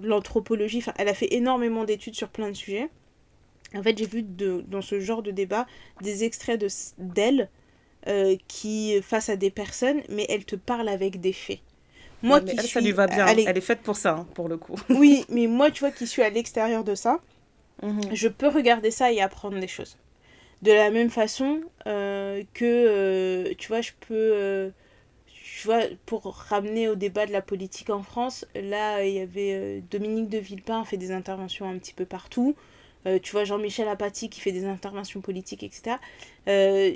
l'anthropologie. Enfin, elle a fait énormément d'études sur plein de sujets. En fait, j'ai vu dans ce genre de débat des extraits d'elle qui, face à des personnes, mais elle te parle avec des faits. Moi Ouais, mais qui elle, ça lui suis... va bien. Allez, Elle est faite pour ça, hein, pour le coup. oui, mais moi, tu vois, qui suis à l'extérieur de ça, Mhm. je peux regarder ça et apprendre des choses. De la même façon tu vois, tu vois, pour ramener au débat de la politique en France, là, il y avait Dominique de Villepin fait des interventions un petit peu partout. Tu vois, Jean-Michel Apathy qui fait des interventions politiques, etc. Euh,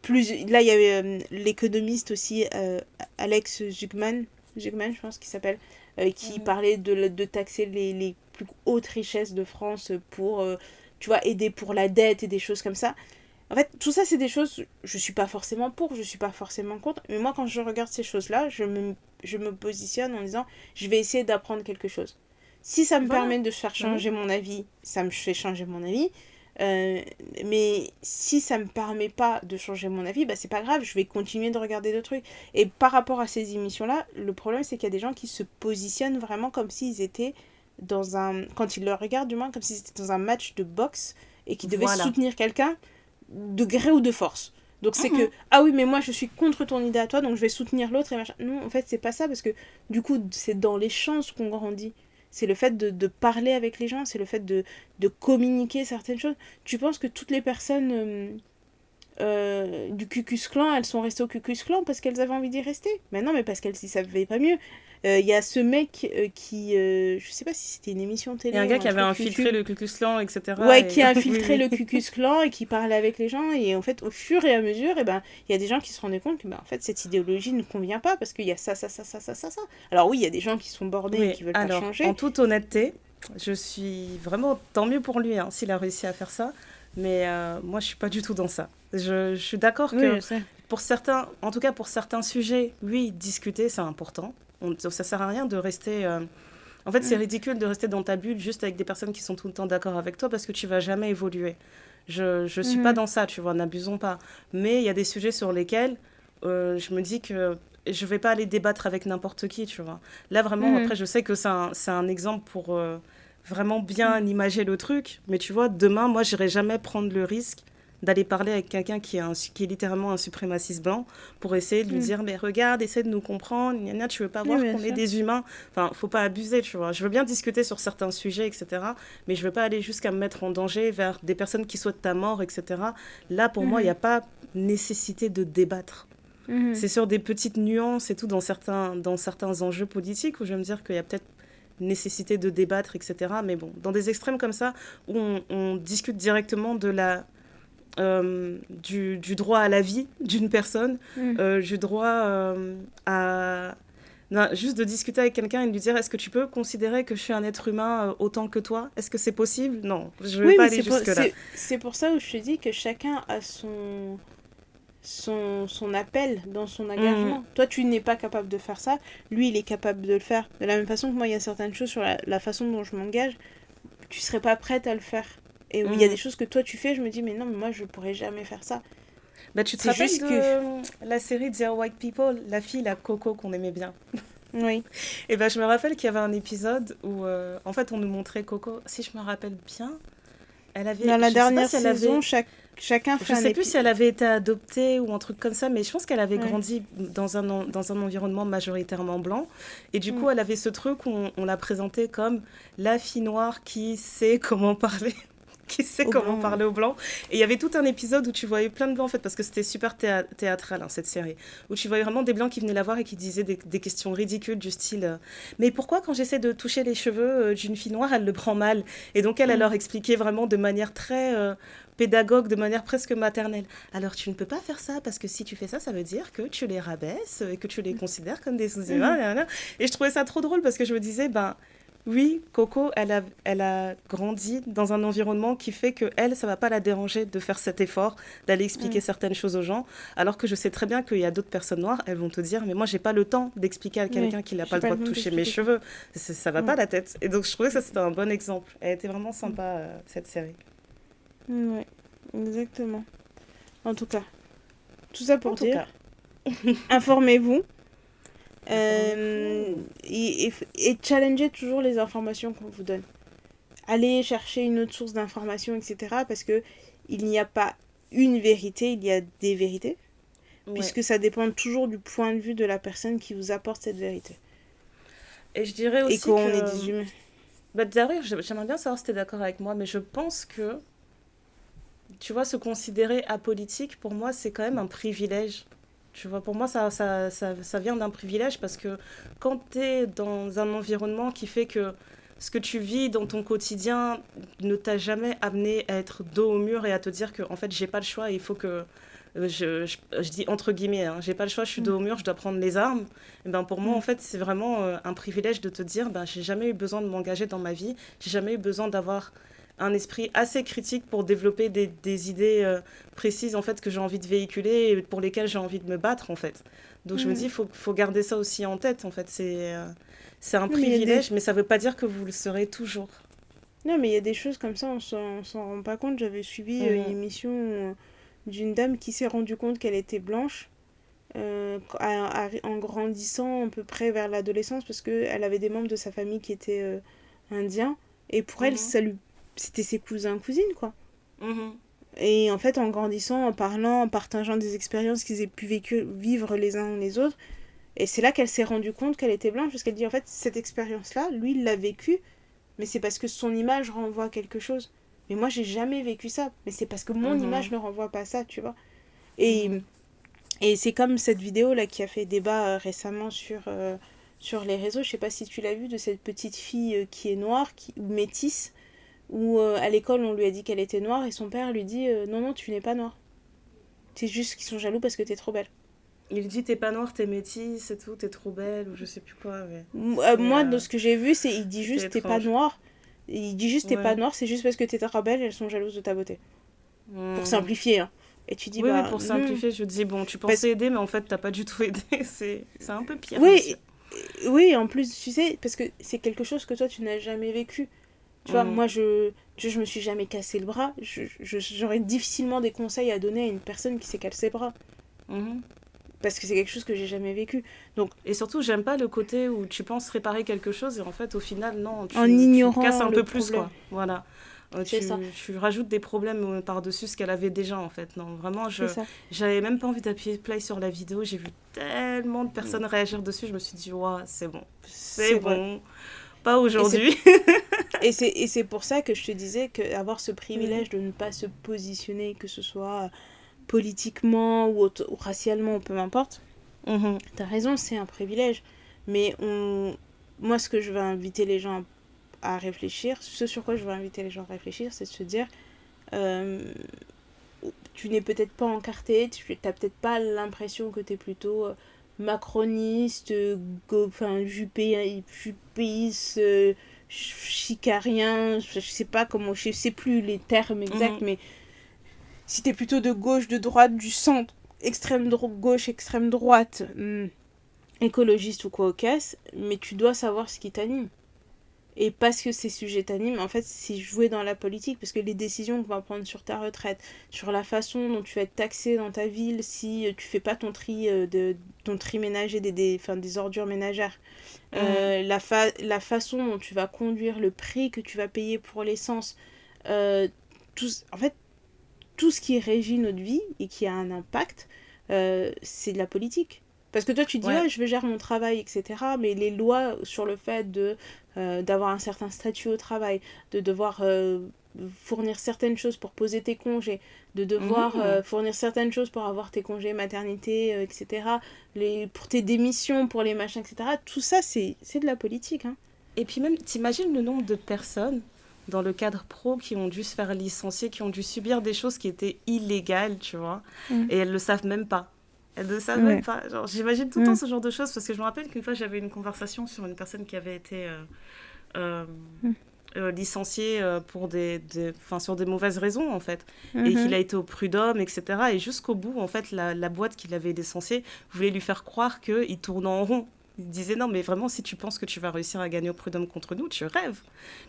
là, il y avait l'économiste aussi, Alex Zugman, je pense qu'il s'appelle, qui Mhm. parlait de taxer les plus hautes richesses de France pour, tu vois, aider pour la dette et des choses comme ça. En fait, tout ça, c'est des choses, je suis pas forcément pour, je suis pas forcément contre, mais moi, quand je regarde ces choses-là, je me positionne en disant, je vais essayer d'apprendre quelque chose. Si ça me Voilà. permet de faire Bah oui. changer mon avis, ça me fait changer mon avis. Euh, mais si ça me permet pas de changer mon avis, bah c'est pas grave, je vais continuer de regarder d'autres trucs. Et par rapport à ces émissions-là, le problème c'est qu'il y a des gens qui se positionnent vraiment comme s'ils étaient dans un... Quand ils le regardent du moins, comme s'ils étaient dans un match de boxe et qu'ils devaient Voilà. soutenir quelqu'un de gré ou de force. Donc c'est que, Mhm. ah oui, mais moi je suis contre ton idée à toi, donc je vais soutenir l'autre et machin. Non, en fait, c'est pas ça, parce que du coup, c'est dans l'échange qu'on grandit. C'est le fait de parler avec les gens, c'est le fait de communiquer certaines choses. Tu penses que toutes les personnes du Ku Klux Klan, elles sont restées au Ku Klux Klan parce qu'elles avaient envie d'y rester? Mais non, mais parce qu'elles ne savaient pas mieux. Il y a ce mec qui, je sais pas si c'était une émission Il y a un télé ou gars un qui avait truc infiltré YouTube, le Ku Klux Klan, etc. ouais, Et... qui a oui, infiltré le oui. Ku Klux Klan et qui parlait avec les gens. Et en fait, au fur et à mesure, et ben, il y a des gens qui se rendaient compte que ben, en fait, cette idéologie ne convient pas parce qu'il y a ça. Alors oui, il y a des gens qui sont bornés et Oui, qui veulent pas alors, en changer. toute honnêteté, je suis vraiment tant mieux pour lui hein, s'il a réussi à faire ça. Mais moi, je suis pas du tout dans ça. Je suis d'accord Oui, que je sais. pour certains, en tout cas pour certains sujets, oui, discuter, c'est important. Ça sert à rien de rester... En fait, c'est ridicule de rester dans ta bulle juste avec des personnes qui sont tout le temps d'accord avec toi parce que tu vas jamais évoluer. Je suis pas dans ça, tu vois, n'abusons pas. Mais il y a des sujets sur lesquels je me dis que je vais pas aller débattre avec n'importe qui, tu vois. Là, vraiment, après, je sais que c'est un exemple pour vraiment bien imager le truc. Mais tu vois, demain, moi, j'irai jamais prendre le risque d'aller parler avec quelqu'un qui est littéralement un suprémaciste blanc pour essayer de lui dire mais regarde, essaie de nous comprendre, tu veux pas voir qu'on est des humains, enfin faut pas abuser, tu vois. Je veux bien discuter sur certains sujets, etc., mais je veux pas aller jusqu'à me mettre en danger vers des personnes qui souhaitent ta mort, etc. Là pour moi il n'y a pas nécessité de débattre. C'est sur des petites nuances et tout dans certains enjeux politiques où je vais me dire qu'il y a peut-être nécessité de débattre, etc., mais bon, dans des extrêmes comme ça où on discute directement de du droit à la vie d'une personne, du droit à... Non, juste de discuter avec quelqu'un et de lui dire est-ce que tu peux considérer que je suis un être humain autant que toi? Est-ce que c'est possible? Non, je ne vais pas aller jusque-là. C'est pour ça où je te dis que chacun a son appel dans son engagement. Toi, tu n'es pas capable de faire ça. Lui, il est capable de le faire. De la même façon que moi, il y a certaines choses sur la façon dont je m'engage, tu ne serais pas prête à le faire. Et il y a des choses que toi tu fais, je me dis mais non, mais moi je pourrais jamais faire ça. Bah, tu te rappelles de la série Dear White People, la fille, la Coco qu'on aimait bien. Oui. Et ben je me rappelle qu'il y avait un épisode où en fait on nous montrait Coco, si je me rappelle bien, elle avait... Dans la dernière saison, chacun fait un épisode. Je sais plus si elle avait été adoptée ou un truc comme ça, mais je pense qu'elle avait grandi dans un environnement majoritairement blanc. Et du coup, elle avait ce truc où on l'a présentée comme la fille noire qui sait comment parler. Qui sait comment parler aux blancs. Et il y avait tout un épisode où tu voyais plein de blancs, en fait, parce que c'était super théâtral, hein, cette série, où tu voyais vraiment des blancs qui venaient la voir et qui disaient des questions ridicules du style mais pourquoi quand j'essaie de toucher les cheveux d'une fille noire, elle le prend mal? Et donc elle leur expliquait vraiment de manière très pédagogue, de manière presque maternelle. Alors tu ne peux pas faire ça, parce que si tu fais ça, ça veut dire que tu les rabaisses et que tu les considères comme des sous-humains. Et je trouvais ça trop drôle, parce que je me disais, oui, Coco, elle a grandi dans un environnement qui fait que elle, ça va pas la déranger de faire cet effort, d'aller expliquer certaines choses aux gens, alors que je sais très bien qu'il y a d'autres personnes noires, elles vont te dire, mais moi, j'ai pas le temps d'expliquer à quelqu'un qu'il n'a pas le droit de toucher mes cheveux. Ça va pas la tête. Et donc, je trouvais que ça, c'était un bon exemple. Elle était vraiment sympa, cette série. Oui, exactement. En tout cas, tout ça pour dire, informez-vous. Et challenger toujours les informations qu'on vous donne. Allez chercher une autre source d'information, etc. Parce que il n'y a pas une vérité, il y a des vérités. Puisque ça dépend toujours du point de vue de la personne qui vous apporte cette vérité. Et je dirais aussi qu'on est des humains. D'ailleurs, j'aimerais bien savoir si tu es d'accord avec moi, mais je pense que, tu vois, se considérer apolitique, pour moi, c'est quand même un privilège. Tu vois, pour moi, ça vient d'un privilège, parce que quand tu es dans un environnement qui fait que ce que tu vis dans ton quotidien ne t'a jamais amené à être dos au mur et à te dire que, en fait, j'ai pas le choix, il faut que... je dis entre guillemets, hein, j'ai pas le choix, je suis dos au mur, je dois prendre les armes. Et pour moi, en fait, c'est vraiment un privilège de te dire, j'ai jamais eu besoin de m'engager dans ma vie, j'ai jamais eu besoin d'avoir un esprit assez critique pour développer des idées précises, en fait, que j'ai envie de véhiculer et pour lesquelles j'ai envie de me battre, en fait. Donc je me dis, faut garder ça aussi en tête, en fait. C'est un privilège, mais ça veut pas dire que vous le serez toujours. Non, mais il y a des choses comme ça, on s'en rend pas compte. J'avais suivi une émission d'une dame qui s'est rendue compte qu'elle était blanche en grandissant à peu près vers l'adolescence, parce qu'elle avait des membres de sa famille qui étaient indiens. Et pour elle, c'était ses cousins, cousines, quoi. Et en fait, en grandissant, en parlant, en partageant des expériences qu'ils aient pu vivre les uns les autres, et c'est là qu'elle s'est rendue compte qu'elle était blanche, parce qu'elle dit, en fait, cette expérience-là, lui, il l'a vécue, mais c'est parce que son image renvoie à quelque chose. Mais moi, j'ai jamais vécu ça, mais c'est parce que mon image ne renvoie pas à ça, tu vois. Et c'est comme cette vidéo-là qui a fait débat récemment sur les réseaux, je sais pas si tu l'as vu, de cette petite fille qui est noire, ou métisse, où à l'école on lui a dit qu'elle était noire et son père lui dit non non, tu n'es pas noire, c'est juste qu'ils sont jaloux parce que t'es trop belle. Il dit t'es pas noire, t'es métisse et tout, t'es trop belle ou je sais plus quoi. Moi de ce que j'ai vu, c'est il dit juste t'es pas noire, il dit juste t'es pas noire, c'est juste parce que t'es trop belle, elles sont jalouses de ta beauté. Pour simplifier, hein. Et tu dis pour simplifier, je dis bon, tu pensais aider, mais en fait t'as pas du tout aidé. C'est un peu pire. Oui, Oui, en plus, tu sais, parce que c'est quelque chose que toi, tu n'as jamais vécu. Tu vois, Mhm. moi, je me suis jamais cassé le bras. J'aurais difficilement des conseils à donner à une personne qui s'est cassé le bras. Mhm. Parce que c'est quelque chose que j'ai jamais vécu. Donc, Et surtout, j'aime pas le côté où tu penses réparer quelque chose et en fait, au final, non, en tu casses ignorant un le peu plus, problème. quoi. Voilà. C'est ça, Tu rajoutes des problèmes par-dessus ce qu'elle avait déjà, en fait. Non, vraiment, c'est ça. j'avais même pas envie d'appuyer play sur la vidéo. J'ai vu tellement de Mm. personnes réagir dessus. Je me suis dit, ouais, c'est C'est vrai. bon, pas Et c'est aujourd'hui. et c'est pour ça que je te disais qu'avoir ce Mhm. privilège de ne pas se positionner, que ce soit politiquement ou racialement, ou peu importe, Mhm. t'as raison, c'est un privilège. Mais moi, ce que je veux inviter les gens à réfléchir, ce sur quoi je veux inviter les gens à réfléchir, c'est de se dire, euh, tu n'es peut-être pas encarté, tu n'as peut-être pas l'impression que tu es plutôt macroniste, enfin, jupéiste, chicarien, je sais pas comment, je sais plus les termes exacts, Mhm. mais si tu es plutôt de gauche, de droite, du centre, gauche, extrême droite, écologiste ou quoi au casse, mais tu dois savoir ce qui t'anime. Et parce que ces sujets t'animent, en fait, c'est jouer dans la politique, parce que les décisions qu'on va prendre sur ta retraite, sur la façon dont tu vas être taxé dans ta ville si tu fais pas ton tri ménager enfin, des ordures ménagères, Mhm. la façon dont tu vas conduire, le prix que tu vas payer pour l'essence, euh, en fait, tout ce qui régit notre vie et qui a un impact, c'est de la politique. Parce que toi, tu dis, Ouais. ouais, je veux gérer mon travail, etc. Mais les lois sur le fait d'avoir un certain statut au travail, de devoir fournir certaines choses pour poser tes congés, de devoir Mhm. fournir certaines choses pour avoir tes congés maternité, etc. Pour tes démissions, pour les machins, etc. Tout ça, c'est de la politique. Hein. Et puis même, t'imagines le nombre de personnes dans le cadre pro qui ont dû se faire licencier, qui ont dû subir des choses qui étaient illégales, tu vois, Mm. et elles le savent même pas. Elles ne le savent même Ouais. pas. Genre, j'imagine tout le temps Mm. ce genre de choses parce que je me rappelle qu'une fois j'avais une conversation sur une personne qui avait été euh, Mm. licencié pour enfin, sur des mauvaises raisons en fait, et qu'il Mhm. a été au prud'homme, etc. Et jusqu'au bout, en fait, la boîte qui l'avait licencié voulait lui faire croire qu'il tournait en rond. Il disait non, mais vraiment, si tu penses que tu vas réussir à gagner au prud'homme contre nous, tu rêves.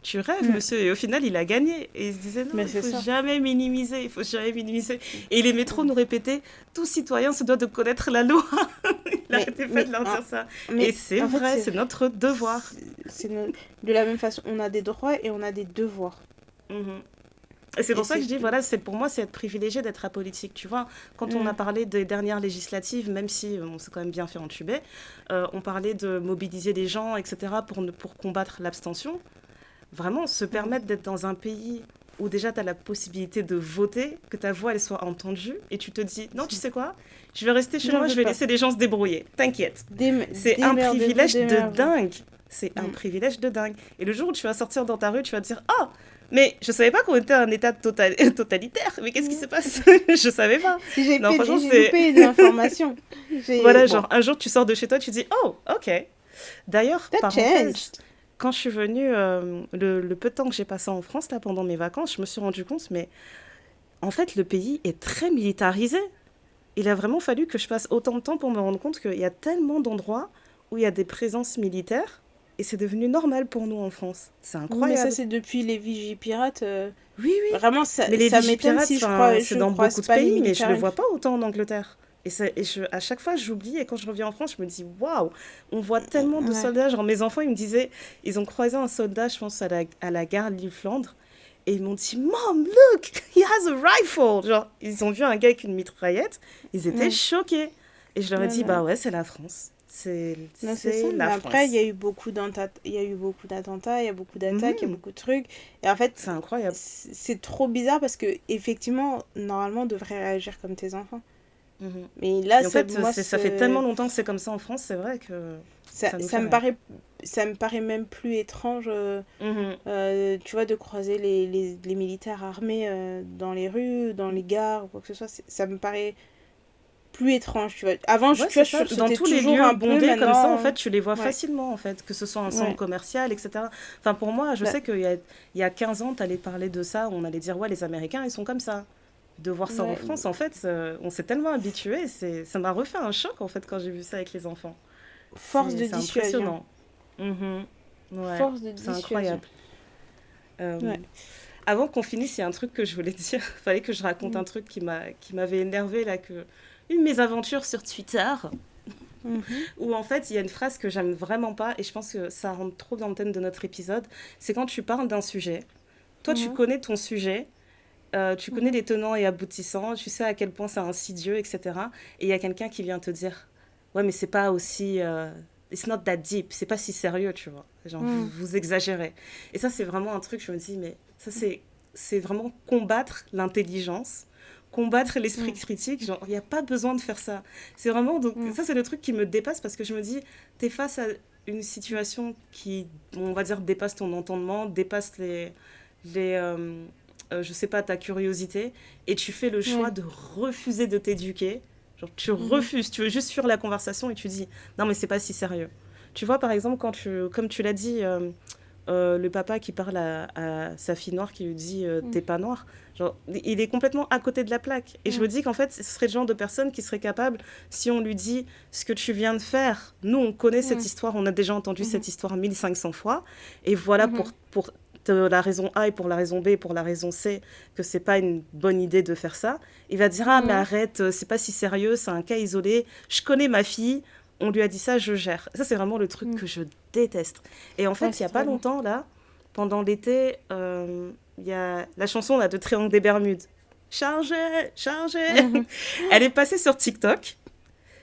Tu rêves, Mm. monsieur. Et au final, il a gagné. Et il se disait non, Mais il c'est faut ça. jamais minimiser, il faut jamais minimiser. Et les métros nous répétaient tout citoyen se doit de connaître la loi. Il Mais, n'arrêtait pas mais, de leur en, dire ça. Et mais c'est en fait, vrai, c'est notre devoir. c'est de la même façon. On a des droits et on a des devoirs. Mhm. Et c'est Et pour ça que c'est. je dis, voilà, c'est pour moi, c'est être privilégié d'être apolitique. Tu vois, quand on a Mm, parlé des dernières législatives, même si on s'est quand même bien fait entuber, on parlait de mobiliser les gens, etc., pour combattre l'abstention. Vraiment, se mm. permettre d'être dans un pays où déjà tu as la possibilité de voter, que ta voix elle soit entendue, et tu te dis, non, tu sais quoi, je vais rester chez J'en moi, je veux vais pas. laisser les gens se débrouiller. T'inquiète. C'est un Démerdez-vous, privilège de démerdez-vous. dingue. C'est un Mm. privilège de dingue. Et le jour où tu vas sortir dans ta rue, tu vas te dire, oh, mais je savais pas qu'on était un état totalitaire. Mais qu'est-ce qui se Mm. passe? Je savais pas. Non, franchement, J'ai c'est. loupé une information. Voilà, Bon, genre, un jour, tu sors de chez toi, tu dis, oh, ok. D'ailleurs, that parenthèse, changed. quand je suis venue, le peu de temps que j'ai passé en France, là, pendant mes vacances, je me suis rendu compte, mais en fait, le pays est très militarisé. Il a vraiment fallu que je passe autant de temps pour me rendre compte qu'il y a tellement d'endroits où il y a des présences militaires et c'est devenu normal pour nous en France. C'est Oui, mais ça, incroyable. c'est depuis les vigies pirates. Oui, oui. Vraiment, Mais les ça m'étonne Vigipirates, si enfin, c'est je ne dans croise beaucoup de pas les pays, mais je militaires le une vois fois. pas autant en Angleterre. À chaque fois, j'oublie. Et quand je reviens en France, je me dis, waouh, on voit tellement de Ouais. soldats. Genre, mes enfants, ils me disaient, ils ont croisé un soldat, je pense, à la gare Lille-Flandre. Et ils m'ont dit, Mom, look, he has a rifle. Genre, ils ont vu un gars avec une mitraillette. Ils étaient Ouais. choqués. Et je leur ai Ouais, dit, ouais. bah ouais, c'est la France. Non, c'est ça. C'est Mais la après, France. il y a eu beaucoup d'attentats, il y a beaucoup d'attaques, il y a Mhm. beaucoup de trucs. Et en fait, C'est incroyable. c'est trop bizarre parce que, effectivement, normalement, on devrait réagir comme tes enfants. Mhm. Mais là, Et en fait, moi, ça fait tellement longtemps que c'est comme ça en France, c'est vrai que ça nous fait ça me rire. ça me paraît même plus étrange, Mhm. tu vois, de croiser les militaires armés dans les rues, dans les gares, ou quoi que ce soit. Ça me paraît plus étrange, tu vois. Avant, Ouais, tu vois, c'est je ça. Dans sursautais tous les toujours lieux un peu, bondés comme ça, en maintenant. fait, tu les vois Ouais, facilement, en fait, que ce soit un centre ouais. commercial, etc. Enfin, pour moi, je Bah, sais il y a 15 ans, tu allais parler de ça, on allait dire, ouais, les Américains, ils sont comme ça. De voir ça en ouais. France, en fait, on s'est tellement habitué, ça m'a refait un choc, en fait, quand j'ai vu ça avec les enfants. Force de C'est dissuasion. impressionnant. Mhm. Ouais, Force de c'est dissuasion. incroyable. Euh, Ouais. Avant qu'on finisse, il y a un truc que je voulais dire. Fallait que je raconte Mm. un truc qui m'avait énervé là, que une de mes aventures sur Twitter, Mhm. où en fait il y a une phrase que j'aime vraiment pas et je pense que ça rentre trop dans le thème de notre épisode. C'est quand tu parles d'un sujet. Toi, tu Mhm. connais ton sujet, tu connais Mhm. les tenants et aboutissants, tu sais à quel point c'est insidieux, etc. Et il y a quelqu'un qui vient te dire, ouais, mais c'est pas aussi, it's not that deep, c'est pas si sérieux, tu vois. Genre, Mm. vous exagérez. Et ça, c'est vraiment un truc, je me dis, mais ça, c'est vraiment combattre l'intelligence, combattre l'esprit Mm. critique. Genre, il n'y a pas besoin de faire ça. C'est vraiment, donc, Mm. ça, c'est le truc qui me dépasse parce que je me dis, t'es face à une situation qui, on va dire, dépasse ton entendement, dépasse les je sais pas, ta curiosité, et tu fais le choix Ouais. de refuser de t'éduquer. Genre, tu Mhm. refuses, tu veux juste fuir la conversation et tu dis, non, mais c'est pas si sérieux. Tu vois, par exemple, comme tu l'as dit, le papa qui parle à sa fille noire qui lui dit Mm. t'es pas noir, genre, il est complètement à côté de la plaque. Et je Mm. me dis qu'en fait, ce serait le genre de personne qui serait capable, si on lui dit ce que tu viens de faire, nous on connaît cette Mm. histoire, on a déjà entendu Mhm. cette histoire 1500 fois, et voilà Mhm. pour la raison A et pour la raison B et pour la raison C que c'est pas une bonne idée de faire ça. Il va dire ah mais Mhm. arrête, c'est pas si sérieux, c'est un cas isolé, je connais ma fille, on lui a dit ça, je gère. Ça c'est vraiment le truc Mm. que je déteste. Et en Ouais, fait, il y c'est a pas très bon. longtemps là, pendant l'été, il y a la chanson là, de Triangle des Bermudes. Chargé, chargé. Mhm. Elle est passée sur TikTok,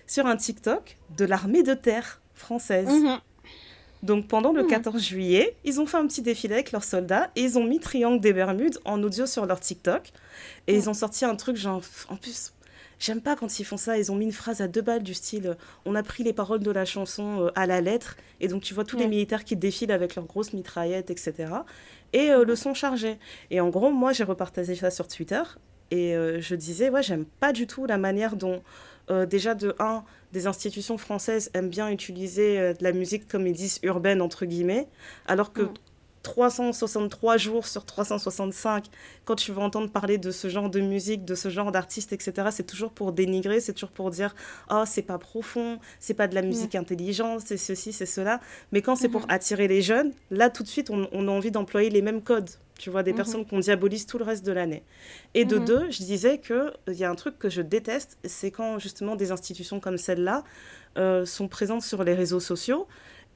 sur un TikTok de l'armée de terre française. Mhm. Donc pendant le Mhm. 14 juillet, ils ont fait un petit défilé avec leurs soldats et ils ont mis Triangle des Bermudes en audio sur leur TikTok. Et Mhm. ils ont sorti un truc genre... En plus, j'aime pas quand ils font ça. Ils ont mis une phrase à 2 balles du style on a pris les paroles de la chanson à la lettre. Et donc tu vois tous les Ouais. militaires qui défilent avec leurs grosses mitraillettes, etc. Et le Mhm. son chargé. Et en gros, moi j'ai repartagé ça sur Twitter. Et je disais, ouais, j'aime pas du tout la manière dont, déjà de un, des institutions françaises aiment bien utiliser de la musique, comme ils disent, urbaine, entre guillemets, alors que Mhm. 363 jours sur 365, quand tu vas entendre parler de ce genre de musique, de ce genre d'artiste, etc., c'est toujours pour dénigrer, c'est toujours pour dire oh, c'est pas profond, c'est pas de la Ouais. musique intelligente, c'est ceci, c'est cela. Mais quand c'est pour Mhm. attirer les jeunes, là, tout de suite, on a envie d'employer les mêmes codes. Tu vois, des Mhm. personnes qu'on diabolise tout le reste de l'année. Et de Mhm. deux, je disais qu'il y a un truc que je déteste, c'est quand justement des institutions comme celle-là sont présentes sur les réseaux sociaux,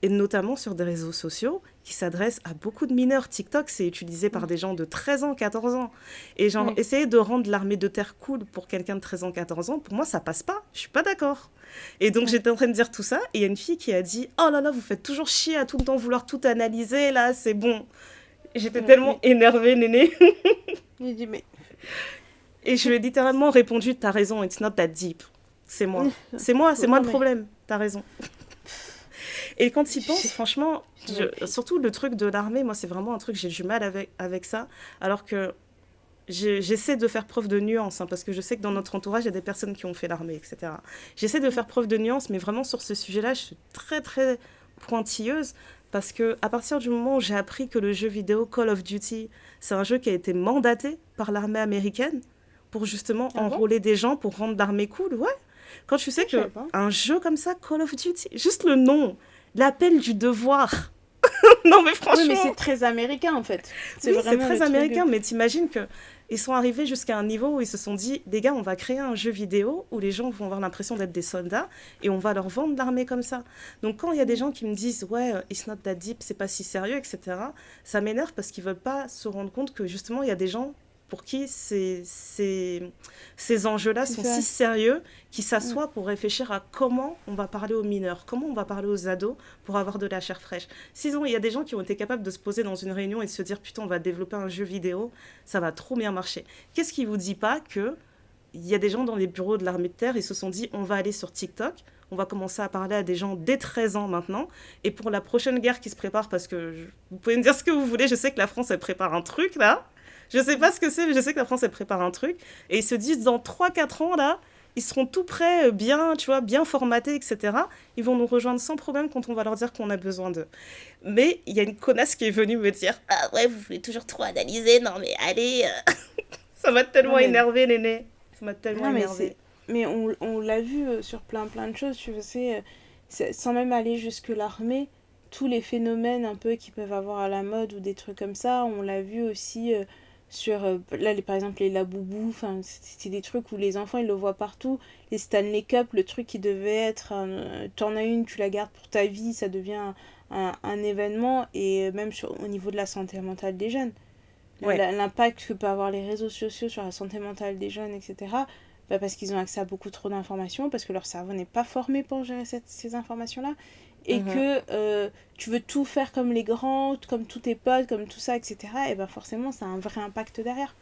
et notamment sur des réseaux sociaux qui s'adressent à beaucoup de mineurs. TikTok, c'est utilisé par Mhm. des gens de 13 ans, 14 ans. Et genre, Ouais. essayer de rendre l'armée de terre cool pour quelqu'un de 13 ans, 14 ans, pour moi, ça passe pas. Je suis pas d'accord. Et donc, Ouais. j'étais en train de dire tout ça, et il y a une fille qui a dit oh là là, vous faites toujours chier à tout le temps vouloir tout analyser, là, c'est bon. J'étais Ouais. tellement énervée, Néné. Il dit, mais... Et je lui ai littéralement répondu t'as raison, it's not that deep. C'est moi. C'est moi Non, le mais... problème. T'as raison. Et quand il pense, J'ai franchement, jamais pu. surtout le truc de l'armée, moi, c'est vraiment un truc, j'ai du mal avec ça. Alors que j'essaie de faire preuve de nuance, hein, parce que je sais que dans notre entourage, il y a des personnes qui ont fait l'armée, etc. J'essaie de faire preuve de nuance, mais vraiment sur ce sujet-là, je suis très, très pointilleuse. Parce que à partir du moment où j'ai appris que le jeu vidéo Call of Duty, c'est un jeu qui a été mandaté par l'armée américaine pour justement Ah bon? enrôler des gens pour rendre l'armée cool, ouais. Quand tu sais Ah, je savais que pas. un jeu comme ça, Call of Duty, juste le nom, l'appel du devoir. Non mais Oui, mais franchement, c'est très américain, en fait. C'est oui, c'est vraiment le très truc de... américain, mais t'imagines que ils sont arrivés jusqu'à un niveau où ils se sont dit, les gars, on va créer un jeu vidéo où les gens vont avoir l'impression d'être des soldats et on va leur vendre l'armée comme ça. Donc quand il y a des gens qui me disent, ouais, it's not that deep, c'est pas si sérieux, etc., ça m'énerve parce qu'ils veulent pas se rendre compte que justement, il y a des gens pour qui ces enjeux-là C'est sont ça. si sérieux qu'ils Mm. s'assoient pour réfléchir à comment on va parler aux mineurs, comment on va parler aux ados pour avoir de la chair fraîche. Sinon, il y a des gens qui ont été capables de se poser dans une réunion et de se dire putain, on va développer un jeu vidéo, ça va trop bien marcher. Qu'est-ce qui vous dit pas que il y a des gens dans les bureaux de l'armée de terre, ils se sont dit on va aller sur TikTok, on va commencer à parler à des gens dès 13 ans maintenant, et pour la prochaine guerre qui se prépare, parce que vous pouvez me dire ce que vous voulez, je sais que la France elle prépare un truc là, je sais pas ce que c'est, mais je sais que la France elle prépare un truc, et ils se disent dans 3 4 ans là, ils seront tout prêts, bien, tu vois, bien formatés, etc. Ils vont nous rejoindre sans problème quand on va leur dire qu'on a besoin d'eux. Mais il y a une connasse qui est venue me dire ah ouais, vous voulez toujours trop analyser, non mais allez, ça m'a Non, tellement mais... énervé, Néné. Ça m'a tellement Non, mais énervé. c'est... Mais on l'a vu sur plein de choses, tu sais... sans même aller jusque l'armée, tous les phénomènes un peu qui peuvent avoir à la mode ou des trucs comme ça, on l'a vu aussi sur, là par exemple les Laboubou, enfin c'est des trucs où les enfants ils le voient partout, les Stanley Cup, le truc qui devait être, t'en as une, tu la gardes pour ta vie, ça devient un événement, et même au niveau de la santé mentale des jeunes. Ouais. L'impact que peuvent avoir les réseaux sociaux sur la santé mentale des jeunes, etc. Bah parce qu'ils ont accès à beaucoup trop d'informations, parce que leur cerveau n'est pas formé pour gérer ces informations-là, et que tu veux tout faire comme les grands, comme tous tes potes, comme tout ça, etc. Et ben forcément, ça a un vrai impact derrière.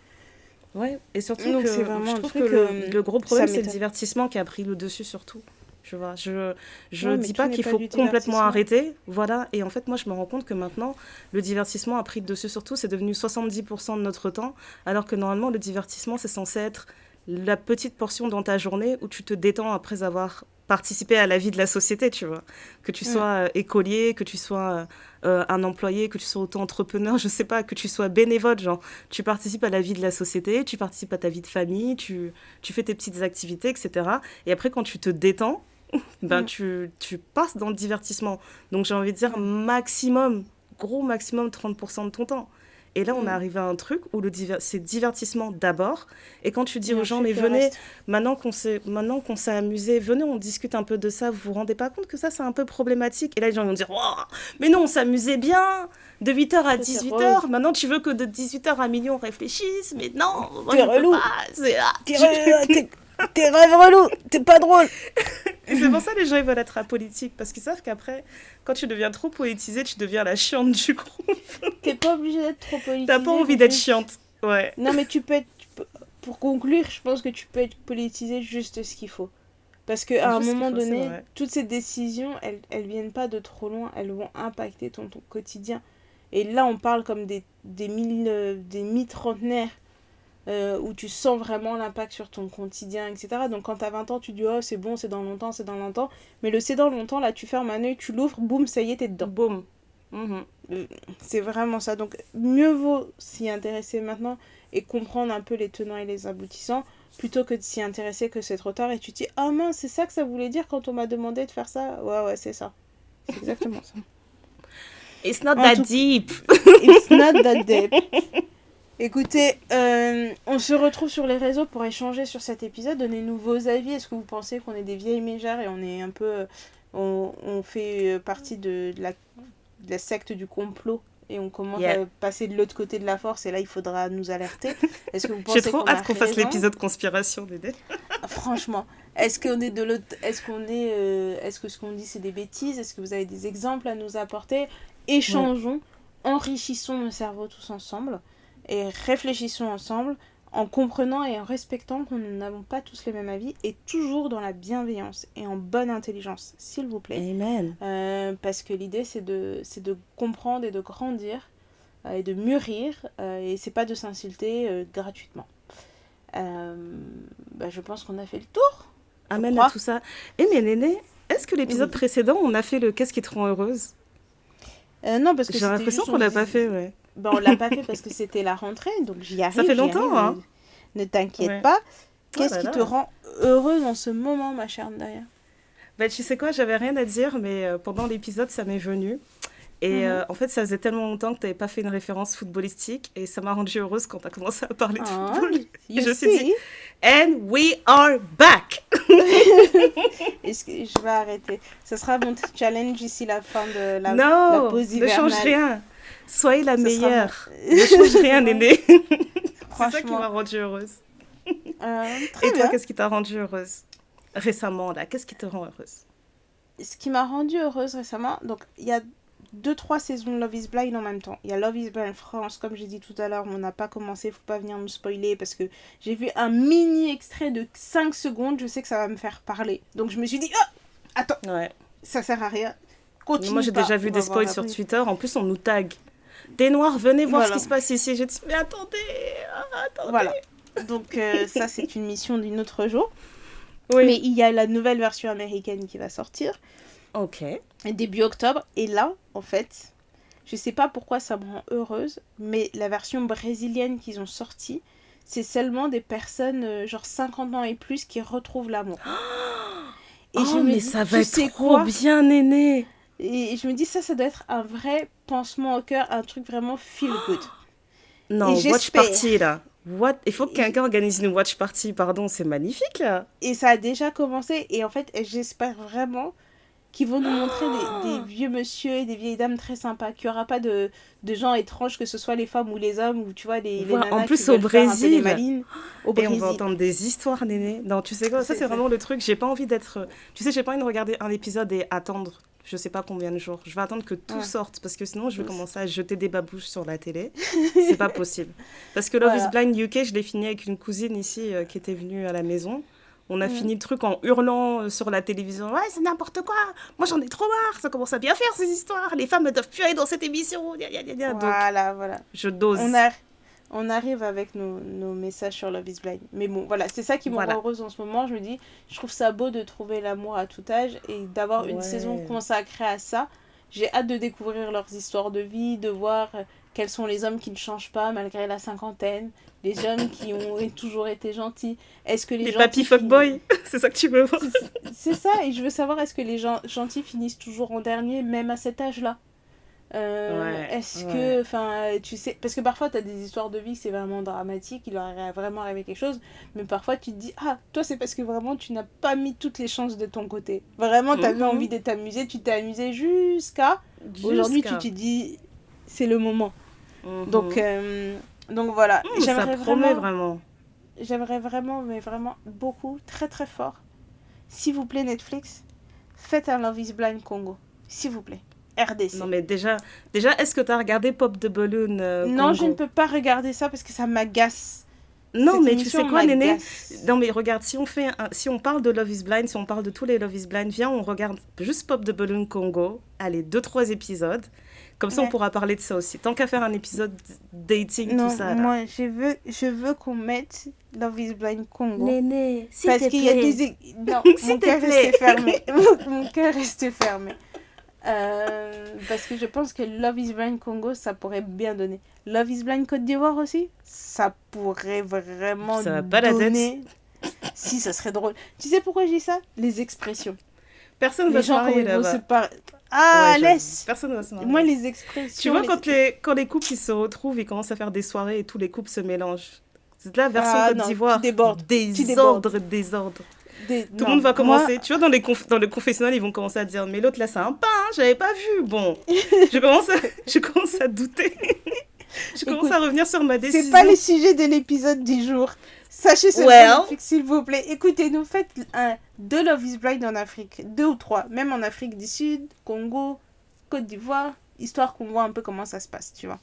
Ouais, et surtout Donc que c'est vraiment je un trouve truc, que le gros problème, c'est le m'étonne. divertissement qui a pris le dessus surtout. Tu vois, je Ouais, mais dis tout pas n'est qu'il pas faut du complètement divertissement. arrêter, voilà. Et en fait, moi, je me rends compte que maintenant, le divertissement a pris le dessus surtout. C'est devenu 70% de notre temps, alors que normalement, le divertissement, c'est censé être la petite portion dans ta journée où tu te détends après avoir participé à la vie de la société, tu vois. Que tu Mm. sois écolier, que tu sois un employé, que tu sois auto-entrepreneur, je sais pas, que tu sois bénévole, genre, tu participes à la vie de la société, tu participes à ta vie de famille, tu fais tes petites activités, etc. Et après, quand tu te détends, ben, Mm. tu passes dans le divertissement. Donc j'ai envie de dire Mm. maximum, gros maximum 30% de ton temps. Et là, on est Mm. arrivé à un truc où c'est divertissement d'abord. Et quand tu dis Et aux gens, mais ensuite le venez, reste. maintenant qu'on s'est amusé, venez, on discute un peu de ça. Vous vous rendez pas compte que ça, c'est un peu problématique? Et là, les gens vont dire, wow, mais non, on s'amusait bien de 8h à C'était 18h. rose. Maintenant, tu veux que de 18h à minuit, on réfléchisse. Mais non, moi, T'es je peux relou. pas. C'est... T'es rêve relou. T'es pas drôle. Et c'est pour ça que les gens ils veulent être apolitiques, parce qu'ils savent qu'après, quand tu deviens trop politisé, tu deviens la chiante du groupe. T'es pas obligé d'être trop T'as pas politisé, envie mais d'être juste... chiante. Ouais. Non, mais pour conclure, je pense que tu peux être politisé juste ce qu'il faut. Parce qu'à un Juste ce qu'il moment faut, c'est donné, vrai. toutes ces décisions, elles viennent pas de trop loin, elles vont impacter ton quotidien. Et là, on parle comme des mi-trentenaires, où tu sens vraiment l'impact sur ton quotidien, etc. Donc quand t'as 20 ans, tu dis oh c'est bon, c'est dans longtemps, c'est dans longtemps. Mais le c'est dans longtemps, là tu fermes un œil, tu l'ouvres, boum, ça y est, t'es dedans. Boum. Mhm. C'est vraiment ça. Donc mieux vaut s'y intéresser maintenant et comprendre un peu les tenants et les aboutissants, plutôt que de s'y intéresser que c'est trop tard et tu te dis ah mince, c'est ça que ça voulait dire quand on m'a demandé de faire ça. Ouais, c'est ça. C'est exactement ça. It's not En that tout deep. It's not that deep. Écoutez, on se retrouve sur les réseaux pour échanger sur cet épisode. Donnez-nous vos avis. Est-ce que vous pensez qu'on est des vieilles mégères et on est un peu... on fait partie de la secte du complot et on commence Yeah. à passer de l'autre côté de la force et là il faudra nous alerter. Est-ce que vous J'ai pensez trop qu'on a hâte qu'on fasse raison? l'épisode conspiration, Dédé. Franchement, est-ce qu'on est de l'autre... Est-ce que ce qu'on dit c'est des bêtises? Est-ce que vous avez des exemples à nous apporter? Échangeons, enrichissons nos cerveaux tous ensemble et réfléchissons ensemble en comprenant et en respectant que nous n'avons pas tous les mêmes avis et toujours dans la bienveillance et en bonne intelligence, s'il vous plaît. Amen. Parce que l'idée c'est de comprendre et de grandir et de mûrir et c'est pas de s'insulter gratuitement. Je pense qu'on a fait le tour. Amen crois. à tout ça. Et mais Néné, est-ce que l'épisode Oui. précédent, on a fait le qu'est-ce qui te rend heureuse? Non, parce que J'ai c'était l'impression juste, qu'on l'a pas fait, ouais. on l'a pas fait parce que c'était la rentrée, donc j'y arrive. Ça fait longtemps, hein. Ne t'inquiète Ouais. pas. Oh Qu'est-ce là qui là. te rend heureuse en ce moment, ma chère Ndaya? Bah, tu sais quoi, j'avais rien à dire, mais pendant l'épisode, ça m'est venu. Et en fait, ça faisait tellement longtemps que tu n'avais pas fait une référence footballistique, et ça m'a rendue heureuse quand tu as commencé à parler de football. Et je me suis dit, and we are back! Est-ce que je vais arrêter? Ce sera mon challenge ici la fin de la Non, pause ne hivernale. change rien. Soyez la Ce sera meilleure. Ne change rien, Néné. C'est ça qui m'a rendue heureuse. Très Et toi, bien. qu'est-ce qui t'a rendue heureuse récemment, là? Qu'est-ce qui te rend heureuse? Ce qui m'a rendue heureuse récemment, donc il y a 2-3 saisons de Love is Blind en même temps. Il y a Love is Blind France, comme j'ai dit tout à l'heure, on n'a pas commencé, faut pas venir me spoiler parce que j'ai vu un mini extrait de 5 secondes, je sais que ça va me faire parler. Donc je me suis dit, oh, attends, Ouais. ça sert à rien. Continue. Moi, j'ai pas, déjà vu on des va voir spoils sur après. Twitter. En plus, on nous tag. Des noirs, venez voir Voilà. ce qui se passe ici. J'ai dit, mais attendez, attendez. Voilà. Donc ça, c'est une mission d'un autre jour. Oui. Mais il y a la nouvelle version américaine qui va sortir. Ok. Début octobre. Et là, en fait, je sais pas pourquoi ça me rend heureuse, mais la version brésilienne qu'ils ont sortie, c'est seulement des personnes genre 50 ans et plus qui retrouvent l'amour. Et je Oh, me mais dis, ça va tu être sais trop quoi? bien, Néné. Et je me dis, ça doit être un vrai pansement au cœur, un truc vraiment feel good. Et Non, watch j'espère. party, là. What? Il faut que Et, quelqu'un organise une watch party, pardon, c'est magnifique, là. et ça a déjà commencé. Et en fait, j'espère vraiment qu'ils vont nous montrer des vieux monsieur et des vieilles dames très sympas. Qu'il n'y aura pas de gens étranges, que ce soit les femmes ou les hommes, ou tu vois, les Ouais, en nanas qui plus, au veulent faire un peu les Brésil. malines au Et on va Brésil. entendre des histoires, Néné. Non, tu sais quoi? Ça, C'est c'est ça. vraiment le truc. J'ai pas envie d'être. Tu sais, j'ai pas envie de regarder un épisode et attendre. Je sais pas combien de jours. Je vais attendre que tout Ouais. sorte parce que sinon, je vais commencer à jeter des babouches sur la télé. C'est pas possible. Parce que Love is Voilà. Blind UK, je l'ai fini avec une cousine ici qui était venue à la maison. On a Mm. fini le truc en hurlant sur la télévision. Ouais, c'est n'importe quoi. Moi, j'en ai trop marre. Ça commence à bien faire ces histoires. Les femmes ne doivent plus aller dans cette émission. Gna, gna, gna, gna. Donc, Voilà, voilà. je dose. On, a, on arrive avec nos messages sur Love is Blind. Mais bon, voilà, c'est ça qui me rend Voilà. heureuse en ce moment. Je me dis, je trouve ça beau de trouver l'amour à tout âge et d'avoir une saison Ouais. consacrée à ça. J'ai hâte de découvrir leurs histoires de vie, de voir quels sont les hommes qui ne changent pas malgré la cinquantaine, les hommes qui ont toujours été gentils. Est-ce que les Les gentils papis fuckboys. C'est ça que tu veux voir. C'est ça, et je veux savoir, est-ce que les gens gentils finissent toujours en dernier, même à cet âge-là? Ouais, Est-ce ouais. que, enfin, tu sais, parce que parfois t'as des histoires de vie, c'est vraiment dramatique, il leur est vraiment arrivé quelque chose, mais parfois tu te dis, ah, toi c'est parce que vraiment tu n'as pas mis toutes les chances de ton côté. Vraiment, t'avais envie de t'amuser, tu t'es amusé jusqu'à. Aujourd'hui, tu Jusqu'à. te dis, c'est le moment. Donc, Mhm. donc voilà, Ça promet vraiment. j'aimerais vraiment, mais vraiment beaucoup, très très fort. S'il vous plaît, Netflix, faites un Love is Blind Congo. S'il vous plaît. Non, RDC. mais déjà est-ce que tu as regardé Pop the Balloon Non, je ne Congo? peux pas regarder ça parce que ça m'agace. Non, Cette mais tu sais émission quoi, Néné? m'agace. Non, mais regarde, si on parle de Love is Blind, si on parle de tous les Love is Blind, viens, on regarde juste Pop the Balloon Congo. Allez, 2-3 épisodes. Comme ça, on Ouais. pourra parler de ça aussi. Tant qu'à faire un épisode dating, tout Non, ça, là. moi, je veux qu'on mette Love is Blind Congo. Néné, s'il Parce te qu'il y a plaît. des... Non, S'il mon te cœur plaît. restait fermé. Mon cœur restait fermé. Parce que je pense que Love is Blind Congo, ça pourrait bien donner. Love is Blind Côte d'Ivoire aussi, ça pourrait vraiment Ça va pas la tête. donner. Si, ça serait drôle. Tu sais pourquoi je dis ça? Les expressions. Personne va Les se gens, comment marier ils vont se là-bas. parler. Ah, Ouais, j'avoue. laisse! Personne va se marier. Moi, les expressions. Tu vois, les- quand les couples ils se retrouvent, ils commencent à faire des soirées et tous les couples se mélangent. C'est la version Ah Côte non, tu d'Ivoire. débordes. Tu débordes. Désordre, désordre. Tout le Non, monde va moi, commencer. Tu vois, dans le confessionnal, ils vont commencer à dire mais l'autre là, c'est un pain, hein, j'avais pas vu. Bon, je commence à douter. Je commence écoute, à revenir sur ma c'est décision. pas le sujet de l'épisode du jour. Sachez ce Well. Netflix, s'il vous plaît. Écoutez-nous, faites deux Love is Blind en Afrique. 2 ou 3. Même en Afrique du Sud, Congo, Côte d'Ivoire. Histoire qu'on voit un peu comment ça se passe, tu vois.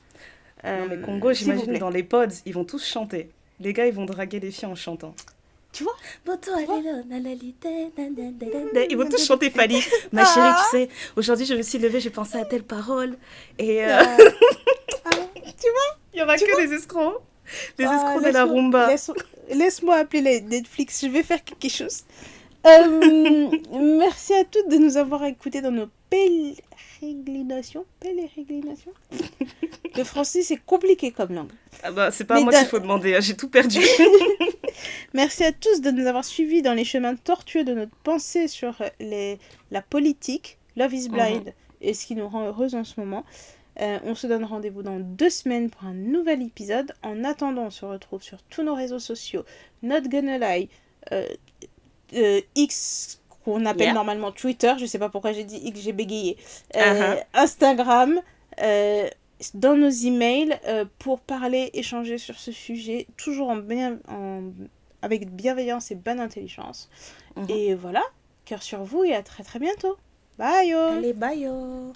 Non, mais Congo, S'il vous j'imagine plaît. dans les pods, ils vont tous chanter. Les gars, ils vont draguer les filles en chantant. Tu vois? Ils vont tous chanter Fali. Ma chérie, tu sais, aujourd'hui, je me suis levée, j'ai pensé à telle parole. Et Ah, il y aura Tu que des escrocs. Les ah, escrocs de la rumba. Laisse-moi appeler les Netflix, je vais faire quelque chose. Merci à toutes de nous avoir écoutés dans nos pérégrinations. Pérégrinations. Le français, c'est compliqué comme langue. Ah bah, c'est pas Mais à moi qu'il faut demander, hein, j'ai tout perdu. Merci à tous de nous avoir suivis dans les chemins tortueux de notre pensée sur la politique, Love is Blind, et ce qui nous rend heureuse en ce moment. On se donne rendez-vous dans 2 semaines pour un nouvel épisode. En attendant, on se retrouve sur tous nos réseaux sociaux, Not Gonna Lie, X, qu'on appelle normalement Twitter, je sais pas pourquoi j'ai dit X, j'ai bégayé, Instagram, dans nos emails, pour parler, échanger sur ce sujet, toujours avec bienveillance et bonne intelligence. Et voilà, cœur sur vous et à très très bientôt. Bye yo. Allez, bye yo.